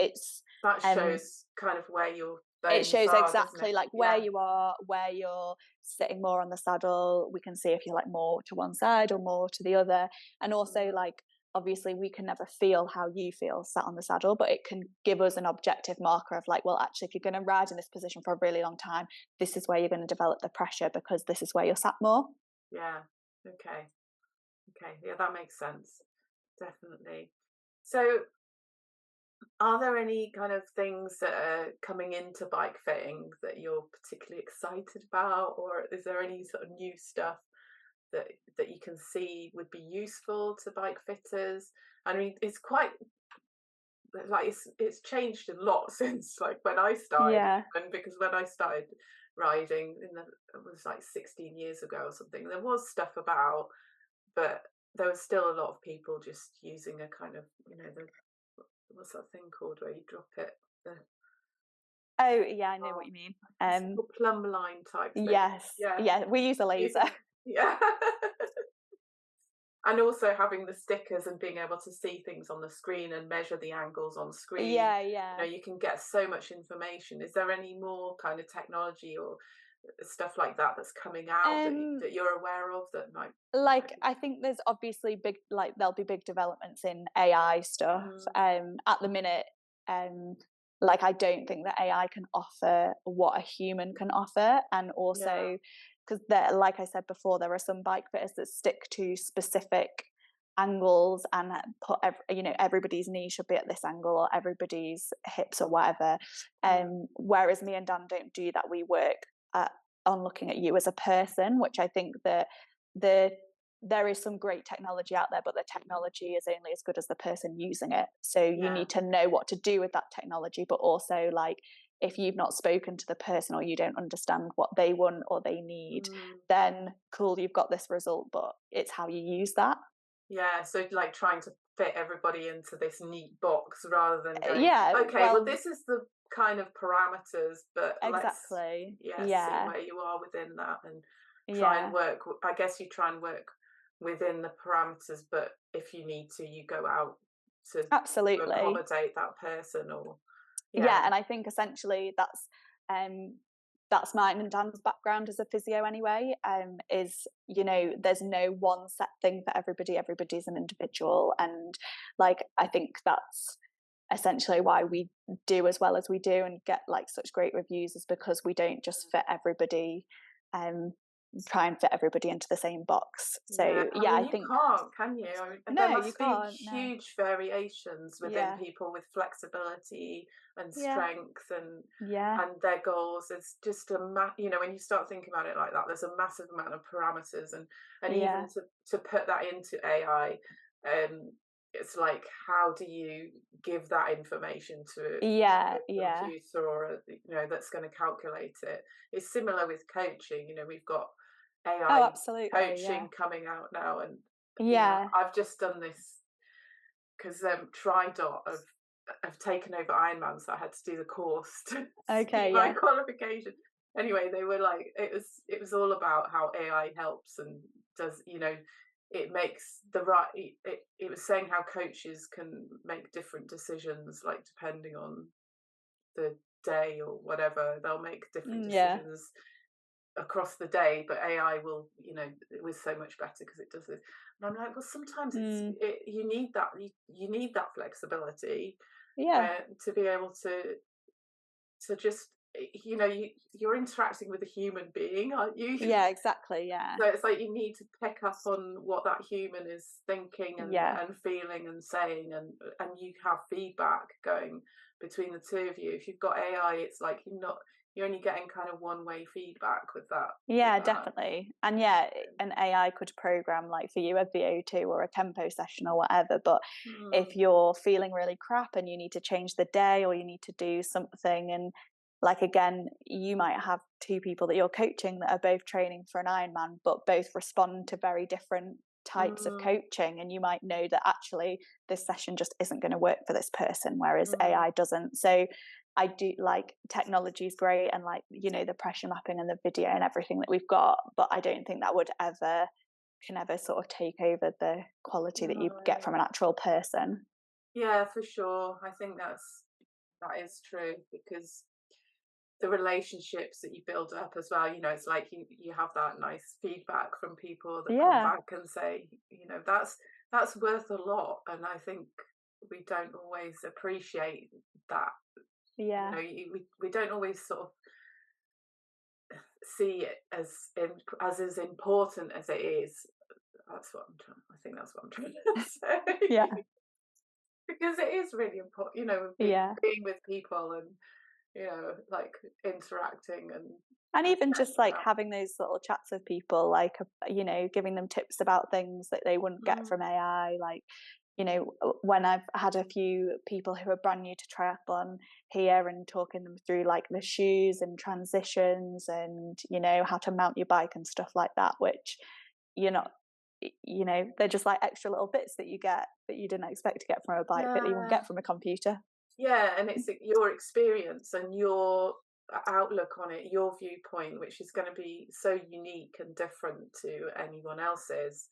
that um shows kind of where your it bones shows are, doesn't exactly it? like where Yeah, you are, where you're sitting more on the saddle. We can see if you're like more to one side or more to the other. And also mm, like obviously we can never feel how you feel sat on the saddle, but it can give us an objective marker of like, well, actually, if you're going to ride in this position for a really long time, this is where you're going to develop the pressure because this is where you're sat more. yeah. Okay, okay, yeah, that makes sense. Definitely. So, are there any kind of things that are coming into bike fitting that you're particularly excited about, or is there any sort of new stuff that you can see would be useful to bike fitters? I mean, it's quite like it's changed a lot since like when I started, Yeah. and because when I started riding it was like 16 years ago or something, there was stuff about, but there was still a lot of people just using a kind of, the what's that thing called where you drop it? The Oh, yeah, I know what oh, you mean. what's it called? Plumb line type thing. Yes. Yeah, Yeah, we use a laser. using yeah. And also having the stickers and being able to see things on the screen and measure the angles on screen. Yeah, yeah. You can get so much information. Is there any more kind of technology or stuff like that that's coming out that you're aware of that might, like, I think there's obviously big, like, there'll be big developments in AI stuff. At the minute, like, I don't think that AI can offer what a human can offer, and also because there, like I said before, there are some bike fitters that stick to specific angles and put everybody's knee should be at this angle, or everybody's hips or whatever. Whereas me and Dan don't do that. We work on looking at you as a person, which I think that there is some great technology out there, but the technology is only as good as the person using it. So you need to know what to do with that technology, but also, like, if you've not spoken to the person or you don't understand what they want or they need, then cool, you've got this result, but it's how you use that. Yeah, so like trying to fit everybody into this neat box rather than going, Yeah, okay, well, this is the kind of parameters, but let's exactly. see where you are within that and try and work. I guess you try and work within the parameters, but if you need to, you go out to absolutely accommodate that person, or and I think essentially that's mine and Dan's background as a physio anyway. Is, there's no one set thing for everybody. Everybody's an individual, and like, I think that's essentially why we do as well as we do and get like such great reviews, is because we don't just fit everybody, try and fit everybody into the same box. So I think you can't, can you? I mean, no, there must you be can't. huge variations within people with flexibility and strength and their goals. It's just when you start thinking about it like that, there's a massive amount of parameters, and even to put that into AI, it's like, how do you give that information to a computer or that's going to calculate it? It's similar with coaching. We've got AI coaching coming out now, and I've just done this because Tridot have taken over Ironman, so I had to do the course to see my qualification. Anyway, they were like, it was all about how AI helps and does, it makes the right. It was saying how coaches can make different decisions, like depending on the day or whatever, they'll make different decisions across the day, but AI will, it was so much better because it does this. And I'm like, well, sometimes you need that, you need that flexibility, to be able to just, you're interacting with a human being, aren't you? Yeah, exactly. So it's like you need to pick up on what that human is thinking and feeling and saying, and you have feedback going between the two of you. If you've got AI, it's like you're only getting kind of one-way feedback with that. Definitely. And an AI could program, like, for you a VO2 or a tempo session or whatever, but if you're feeling really crap and you need to change the day or you need to do something, and like, again, you might have two people that you're coaching that are both training for an Ironman, but both respond to very different types of coaching, and you might know that actually this session just isn't going to work for this person, whereas AI doesn't. So I do, like, technology is great, and like, the pressure mapping and the video and everything that we've got, but I don't think that can ever sort of take over the quality that you get from an actual person. Yeah, for sure. I think that is true, because the relationships that you build up as well, it's like you have that nice feedback from people that come back and say, that's worth a lot. And I think we don't always appreciate that. We don't always sort of see it as important as it is. I think that's what I'm trying to say. Because it is really important, being with people and like interacting and even just like having those little chats with people, like, giving them tips about things that they wouldn't get from AI. Like, when I've had a few people who are brand new to triathlon here, and talking them through like the shoes and transitions and how to mount your bike and stuff like that, which you're not, they're just like extra little bits that you get that you didn't expect to get from a bike that you won't get from a computer. And it's your experience and your outlook on it, your viewpoint, which is going to be so unique and different to anyone else's,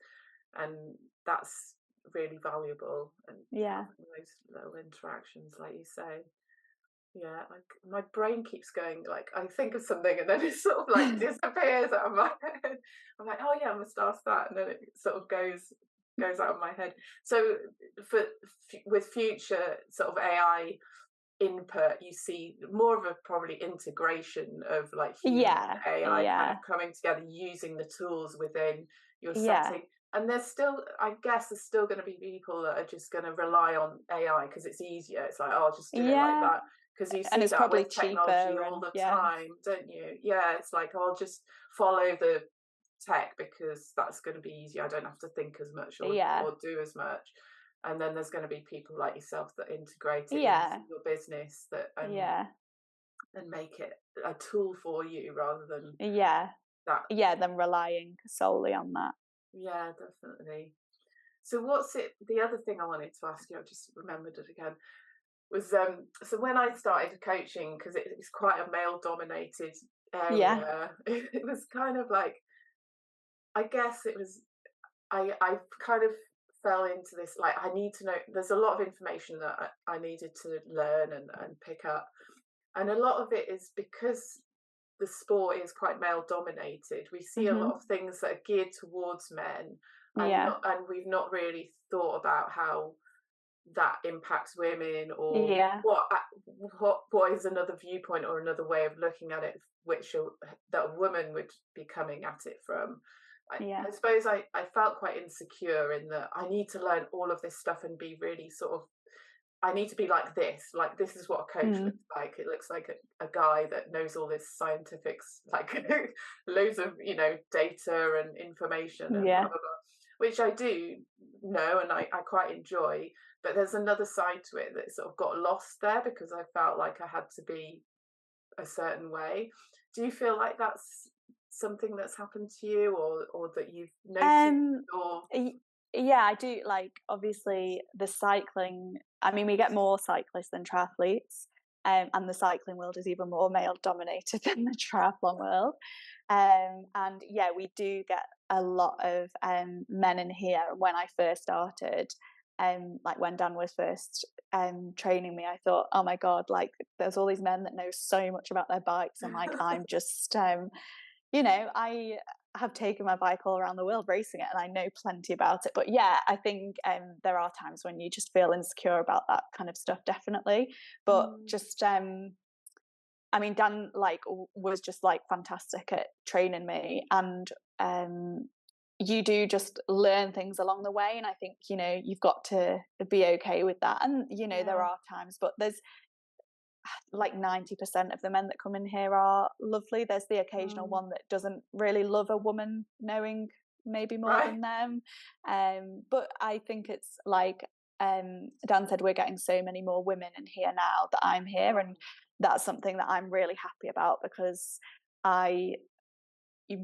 and that's really valuable. And those little interactions, like you say. Yeah, like my brain keeps going, like I think of something and then it sort of like disappears out of my head. I'm like, oh yeah, I must ask that, and then it sort of goes out of my head. So for with future sort of AI input, you see more of a probably integration of like human Yeah, and AI kind of yeah, coming together using the tools within your yeah, setting. And there's still, I guess, there's still going to be people that are just going to rely on AI because it's easier. It's like, oh, I'll just do it like yeah. that. Because you And see it's that probably with technology cheaper, all and the yeah, time, don't you? Yeah, it's like, oh, I'll just follow the tech because that's going to be easier. I don't have to think as much yeah, or do as much. And then there's going to be people like yourself that integrate it into yeah, your business that yeah, and make it a tool for you rather than yeah, that. yeah. Them relying solely on that. Yeah, definitely. So what's it? The other thing I wanted to ask you, I just remembered it again, was so when I started coaching, because it's quite a male dominated Yeah. area, it was kind of like, I guess it was, I kind of fell into this, like I need to know, there's a lot of information that I needed to learn and pick up, and a lot of it is because the sport is quite male dominated. We see a lot Mhm. of things that are geared towards men, Yeah. and we've not really thought about how that impacts women, or Yeah. what is another viewpoint or another way of looking at it, which that a woman would be coming at it from. Yeah. I suppose I felt quite insecure in that I need to learn all of this stuff and be really sort of, I need to be like this is what a coach Mm. looks like. It looks like a guy that knows all this scientifics, like loads of, data and information and blah, Yeah. blah, blah, which I do know and I quite enjoy. But there's another side to it that sort of got lost there because I felt like I had to be a certain way. Do you feel like that's something that's happened to you, or that you've noticed, Um, or y yeah, I do, like, obviously, the cycling, I mean, we get more cyclists than triathletes, and the cycling world is even more male dominated than the triathlon world. And yeah, we do get a lot of, men in here. When I first started, like, when Dan was first, training me, I thought, "Oh my god, like, there's all these men that know so much about their bikes, and, like, I'm just, I have taken my bike all around the world racing it, and I know plenty about it. But yeah, I think there are times when you just feel insecure about that kind of stuff, definitely. But mm, just, I mean, Dan like was just like fantastic at training me, and you do just learn things along the way. And I think you've got to be okay with that. And there yeah, are times, but there's like 90% of the men that come in here are lovely. There's the occasional mm, one that doesn't really love a woman knowing maybe more right, than them. But I think it's like Dan said, we're getting so many more women in here now that I'm here. And that's something that I'm really happy about, because I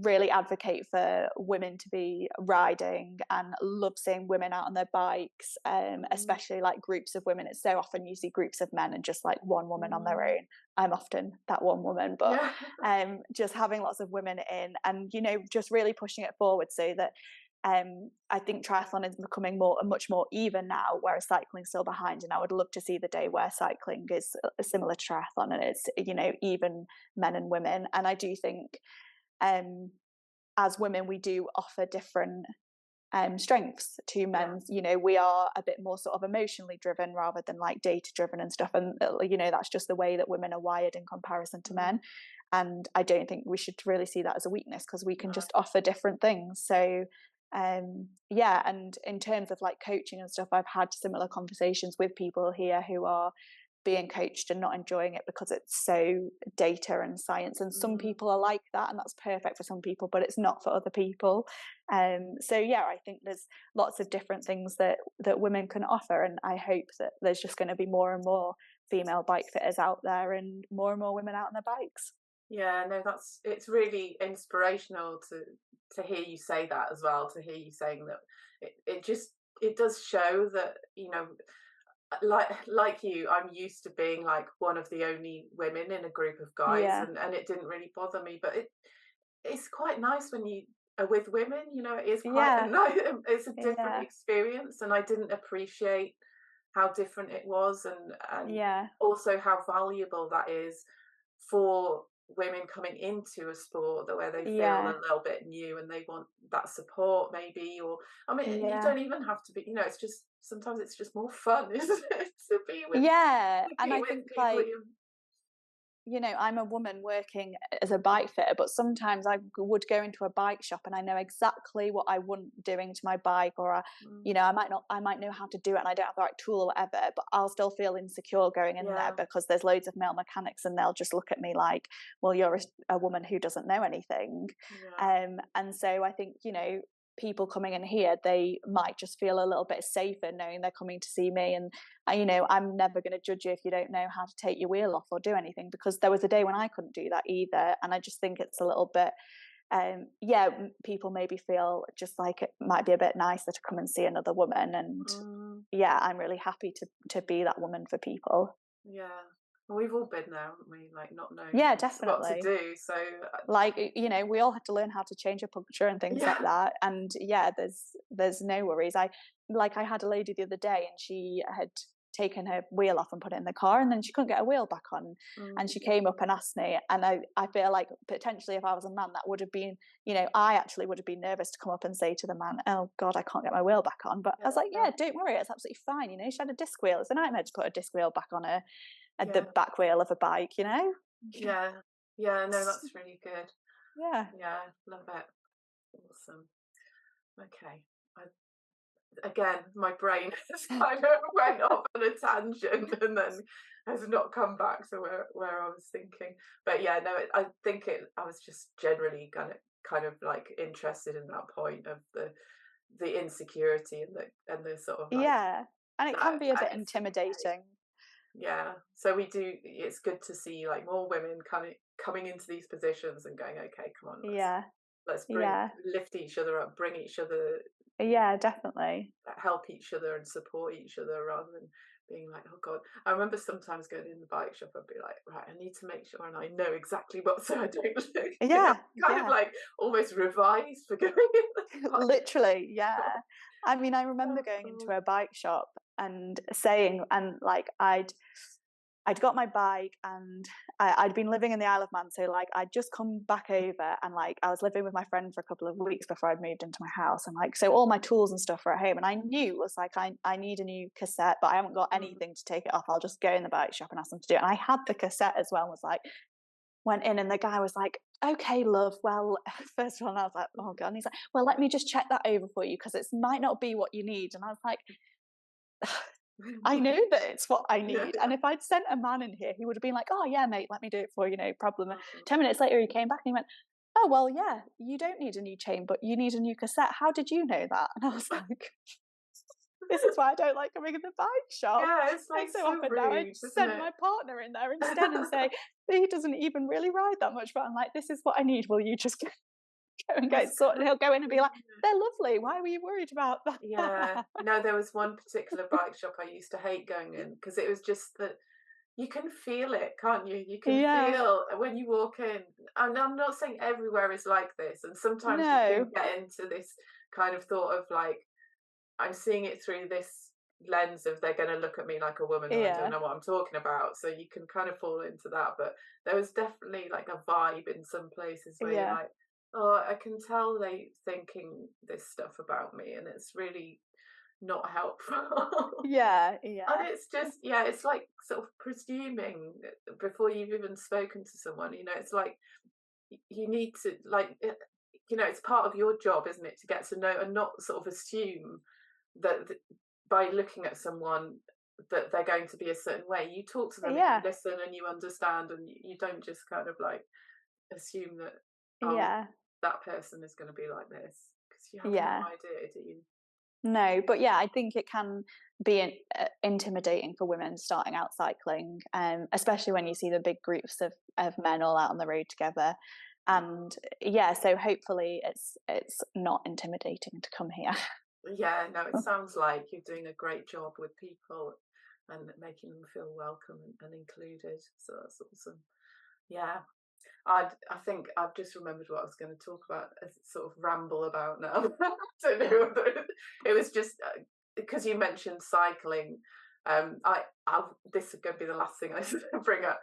really advocate for women to be riding and love seeing women out on their bikes, mm, especially like groups of women. It's so often you see groups of men and just like one woman on their mm, own. I'm often that one woman, but yeah. just having lots of women in, and just really pushing it forward, so that I think triathlon is becoming much more even now, whereas cycling's still behind. And I would love to see the day where cycling is similar to triathlon, and it's even men and women. And I do think um, as women, we do offer different strengths to Yeah. men's. We are a bit more sort of emotionally driven rather than like data driven and stuff. And, that's just the way that women are wired in comparison to Mm, men. And I don't think we should really see that as a weakness, because we can no. just offer different things. So, yeah. And in terms of like coaching and stuff, I've had similar conversations with people here who are being coached and not enjoying it because it's so data and science. And some Mm, people are like that, and that's perfect for some people, but it's not for other people. So yeah, I think there's lots of different things that women can offer, and I hope that there's just going to be more and more female bike fitters out there, and more women out on their bikes. yeah, no, it's really inspirational to hear you say that as well, to hear you saying that it does show that, like you, I'm used to being like one of the only women in a group of guys, Yeah, and it didn't really bother me, but it's quite nice when you are with women, it is quite a yeah, nice, it's a different yeah, experience, and I didn't appreciate how different it was, and Yeah. also how valuable that is for women coming into a sport where they feel a Yeah. little bit new and they want that support maybe, or I mean, you Yeah. don't even have to be, it's just sometimes it's just more fun, isn't it, Yeah. to And be I with think people like, you. I'm a woman working as a bike fitter, but sometimes I would go into a bike shop and I know exactly what I want doing to my bike, or Mm, I might know how to do it and I don't have the right tool or whatever, but I'll still feel insecure going in there yeah, because there's loads of male mechanics and they'll just look at me like, well, you're a woman who doesn't know anything. yeah, And so I think, people coming in here, they might just feel a little bit safer knowing they're coming to see me. And I'm never going to judge you if you don't know how to take your wheel off or do anything, because there was a day when I couldn't do that either. And I just think it's a little bit, people maybe feel just like it might be a bit nicer to come and see another woman. And mm, yeah, I'm really happy to be that woman for people. yeah. Well, we've all been there, haven't we? Like not knowing Yeah, what to definitely. do. So Like, we all had to learn how to change a puncture and things like yeah, that. And yeah, there's no worries. I had a lady the other day and she had taken her wheel off and put it in the car, and then she couldn't get her wheel back on. And mm, she came up and asked me, and I feel like potentially if I was a man, that would have been, I actually would have been nervous to come up and say to the man, oh God, I can't get my wheel back on. But I was like, yeah, yeah, don't worry, it's absolutely fine. She had a disc wheel. It's a nightmare to put a disc wheel back on at the yeah, back wheel of a bike. yeah, yeah. No, that's really good. Yeah. Yeah, love it. Awesome. Okay. Again, my brain has kind of went off on a tangent and then has not come back to where I was thinking. But yeah, no, I think I was just generally kind of like interested in that point of the insecurity and the sort of like Yeah, and it can that, be a bit and it's okay. intimidating. Yeah. So it's good to see like more women kind of coming into these positions and going, okay, come on, Yeah, let's yeah, lift each other up, bring each other, you know, yeah, definitely. help each other and support each other rather than being like, oh God. I remember sometimes going in the bike shop, I'd be like, right, I need to make sure and I know exactly what, so I don't look, Yeah, kind of yeah, like almost revised for going in the bike literally, yeah. shop. I mean, I remember Oh going into God. a bike shop and saying, and like I'd got my bike and I'd been living in the Isle of Man. So like I'd just come back over and like I was living with my friend for a couple of weeks before I'd moved into my house. And like, so all my tools and stuff were at home. And I knew it was like, I need a new cassette, but I haven't got Mm, anything to take it off. I'll just go in the bike shop and ask them to do it. And I had the cassette as well and was like, went in and the guy was like, okay, love, well, first of all, I was like, oh God. And he's like, well, let me just check that over for you because it might not be what you need. And I was like, I know that it's what I yeah. need. And if I'd sent a man in here, he would have been like, oh, yeah, mate, let me do it for you, no problem. Mm, 10 minutes later, he came back and he went, oh, well, yeah, you don't need a new chain, but you need a new cassette. How did you know that? And I was like, this is why I don't like coming in the bike shop. yeah, it's And like so so often now I rude, just isn't send it? my partner in there instead and say, he doesn't even really ride that much, but I'm like, this is what I need. Will you just go and get That's it sorted? And he'll go in and be like, yeah. they're lovely. Why were you worried about Yeah, that? no, there was one particular bike shop I used to hate going in because it was just that you can feel it, can't you? You can Yeah, feel when you walk in. And I'm not saying everywhere is like this, and sometimes you can no, get into this kind of thought of like, I'm seeing it through this lens of they're going to look at me like a woman and I don't yeah, know what I'm talking about. So you can kind of fall into that. But there was definitely like a vibe in some places where you're yeah. like, oh, I can tell they thinking this stuff about me, and it's really not helpful. Yeah, And yeah. it's just, yeah, it's like sort of presuming before you've even spoken to someone, it's like you need to, like, it's part of your job, isn't it, to get to know and not sort of assume that by looking at someone that they're going to be a certain way. You talk to them and you Yeah, listen and you understand, and you don't just kind of like assume that, oh, yeah, that person is going to be like this, because you have no yeah. idea, do you? No, but yeah, I think it can be intimidating for women starting out cycling, especially when you see the big groups of men all out on the road together. Mm. And yeah, so hopefully it's not intimidating to come here. Yeah, no, it sounds like you're doing a great job with people and making them feel welcome and included. So that's awesome. Yeah, I think I've just remembered what I was going to talk about, as sort of ramble about now. I don't know whether it was just because you mentioned cycling. This is going to be the last thing I bring up,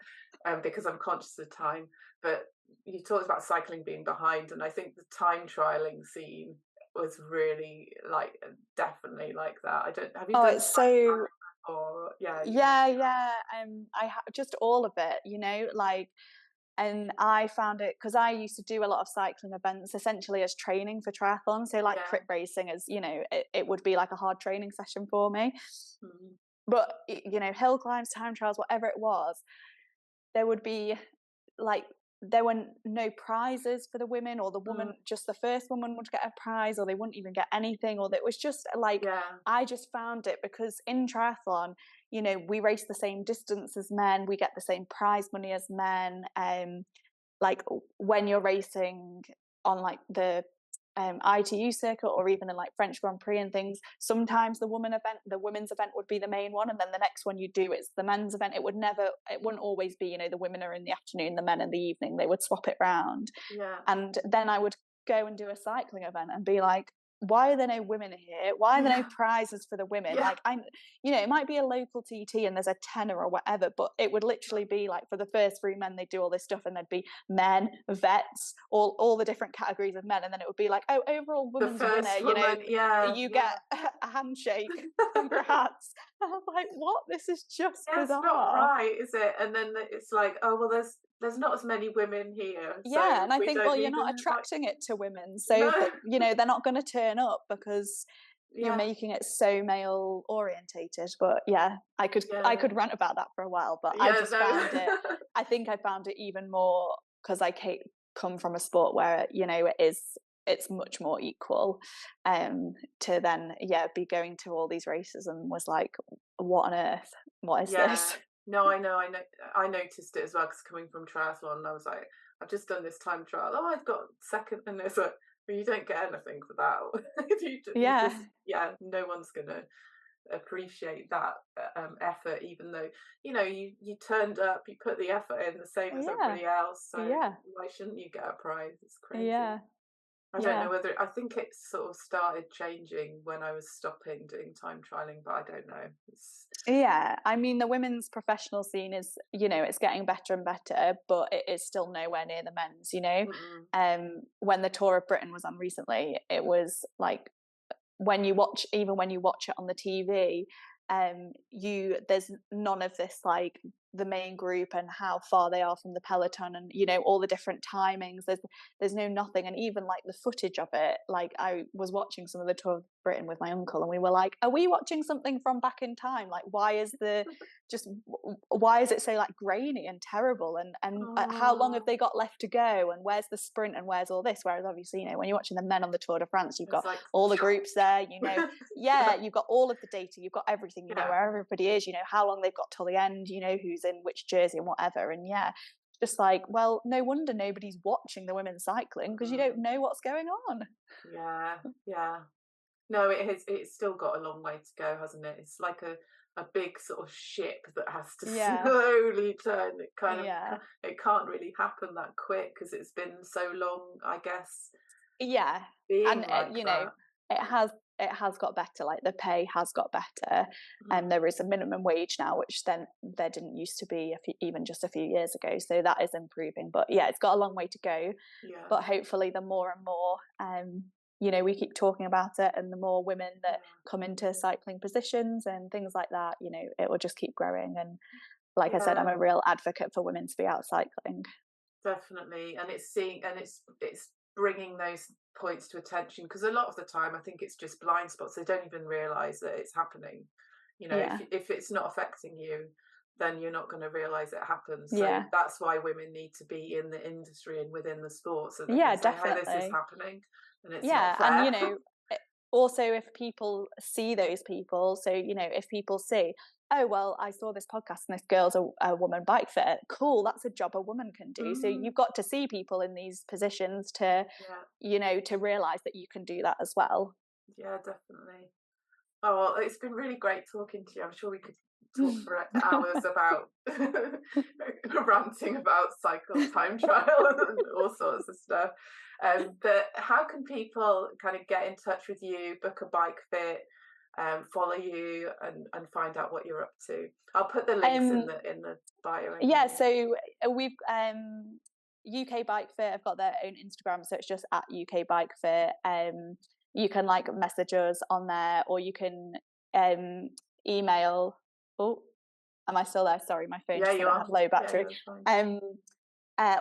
because I'm conscious of time. But you talked about cycling being behind, and I think the time trialing scene was really like definitely like that. I don't have you Oh, done it's so or yeah. Just all of it, like. And I found it because I used to do a lot of cycling events essentially as training for triathlon. So like crit racing is, it would be like a hard training session for me. Mm. But, hill climbs, time trials, whatever it was, there would be like, there were no prizes for the women, or the woman, just the first woman would get a prize, or they wouldn't even get anything, or it was just like, I just found it, because in triathlon, we race the same distance as men, we get the same prize money as men. Like when you're racing on like the ITU circuit, or even in like French Grand Prix and things, sometimes the women's event would be the main one, and then the next one you do is the men's event. It wouldn't always be, the women are in the afternoon, the men in the evening. They would swap it round. And then I would go and do a cycling event and be like, why are there no women here? Why are there no prizes for the women? Like, it might be a local TT and there's a tenner or whatever, but it would literally be like, for the first 3 men, they do all this stuff, and there'd be men, vets, all the different categories of men, and then it would be like, oh, overall women's winner, you get a handshake, congrats. And I'm like, what? This is just bizarre. It's not right, is it? And then it's like, oh well, there's not as many women here. And I think, well, you're not attracting it to women, so they're not going to turn up because you're making it so male orientated. But I could rant about that for a while, but I just found it. I think I found it even more because I come from a sport where it's much more equal, to then be going to all these races and was like, what on earth, what is this? No, I know. I noticed it as well, because coming from triathlon, I was like, I've just done this time trial. Oh, I've got second, and it's like, well, you don't get anything for that. No one's gonna appreciate that effort, even though you turned up, you put the effort in the same as everybody else. So why shouldn't you get a prize? It's crazy. I don't know whether, I think it sort of started changing when I was stopping doing time trialing, but I don't know. I mean, the women's professional scene is, it's getting better and better, but it is still nowhere near the men's, when the Tour of Britain was on recently, it was like, when you watch it on the TV, there's none of this, like the main group and how far they are from the peloton, and all the different timings. There's no nothing. And even like the footage of it, like I was watching some of the Tour of Britain with my uncle, and we were like, are we watching something from back in time? Like, why is it so like grainy and terrible, and how long have they got left to go, and where's the sprint, and where's all this? Whereas obviously, when you're watching the men on the Tour de France, you've got like all the groups there, you've got all of the data, you've got everything, where everybody is, how long they've got till the end, who's in which jersey and whatever. And just like, well, no wonder nobody's watching the women's cycling, because you don't know what's going on. No, it's still got a long way to go, hasn't it? It's like a big sort of ship that has to slowly turn. It can't really happen that quick, because it's been so long, I guess. And it has got better. Like the pay has got better, and there is a minimum wage now, which then there didn't used to be even just a few years ago. So that is improving, but it's got a long way to go. But hopefully, the more and more we keep talking about it, and the more women that come into cycling positions and things like that, it will just keep growing. And like I said, I'm a real advocate for women to be out cycling. Definitely, and it's bringing those points to attention, because a lot of the time I think it's just blind spots. They don't even realize that it's happening. If it's not affecting you, then you're not going to realize it happens. So that's why women need to be in the industry and within the sport, so they can say, definitely, hey, this is happening, and it's not fair. And also, if people see those people, so if people see, oh well, I saw this podcast and this girl's a woman bike fitter, cool, that's a job a woman can do. So you've got to see people in these positions to to realize that you can do that as well. Definitely. Oh well, it's been really great talking to you. I'm sure we could talk for hours about ranting about cycle time trial and all sorts of stuff. But how can people kind of get in touch with you, book a bike fit? follow you and find out what you're up to? I'll put the links in the bio. Yeah, so we've UK Bike Fit have got their own Instagram, so it's just at UK Bike Fit. You can like message us on there, or you can email. Oh, am I still there? Sorry, my phone just had low battery.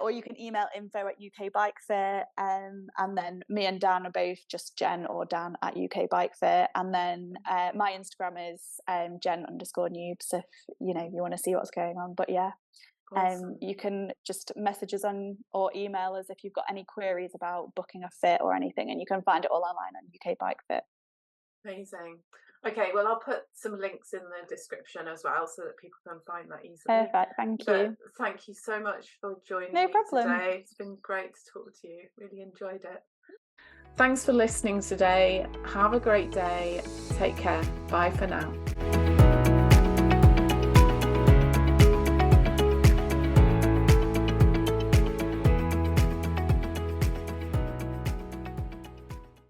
Or you can email info@UK Bike Fit, and then me and Dan are both just Jen or Dan at UK Bike Fit, and then my Instagram is Jen_Newbery, if you want to see what's going on. But yeah, awesome. You can just message us on or email us if you've got any queries about booking a fit or anything, and you can find it all online on UK Bike Fit. Amazing. Okay, well, I'll put some links in the description as well so that people can find that easily. Perfect, thank you. Thank you so much for joining me today. It's been great to talk to you. Really enjoyed it. Thanks for listening today. Have a great day. Take care. Bye for now.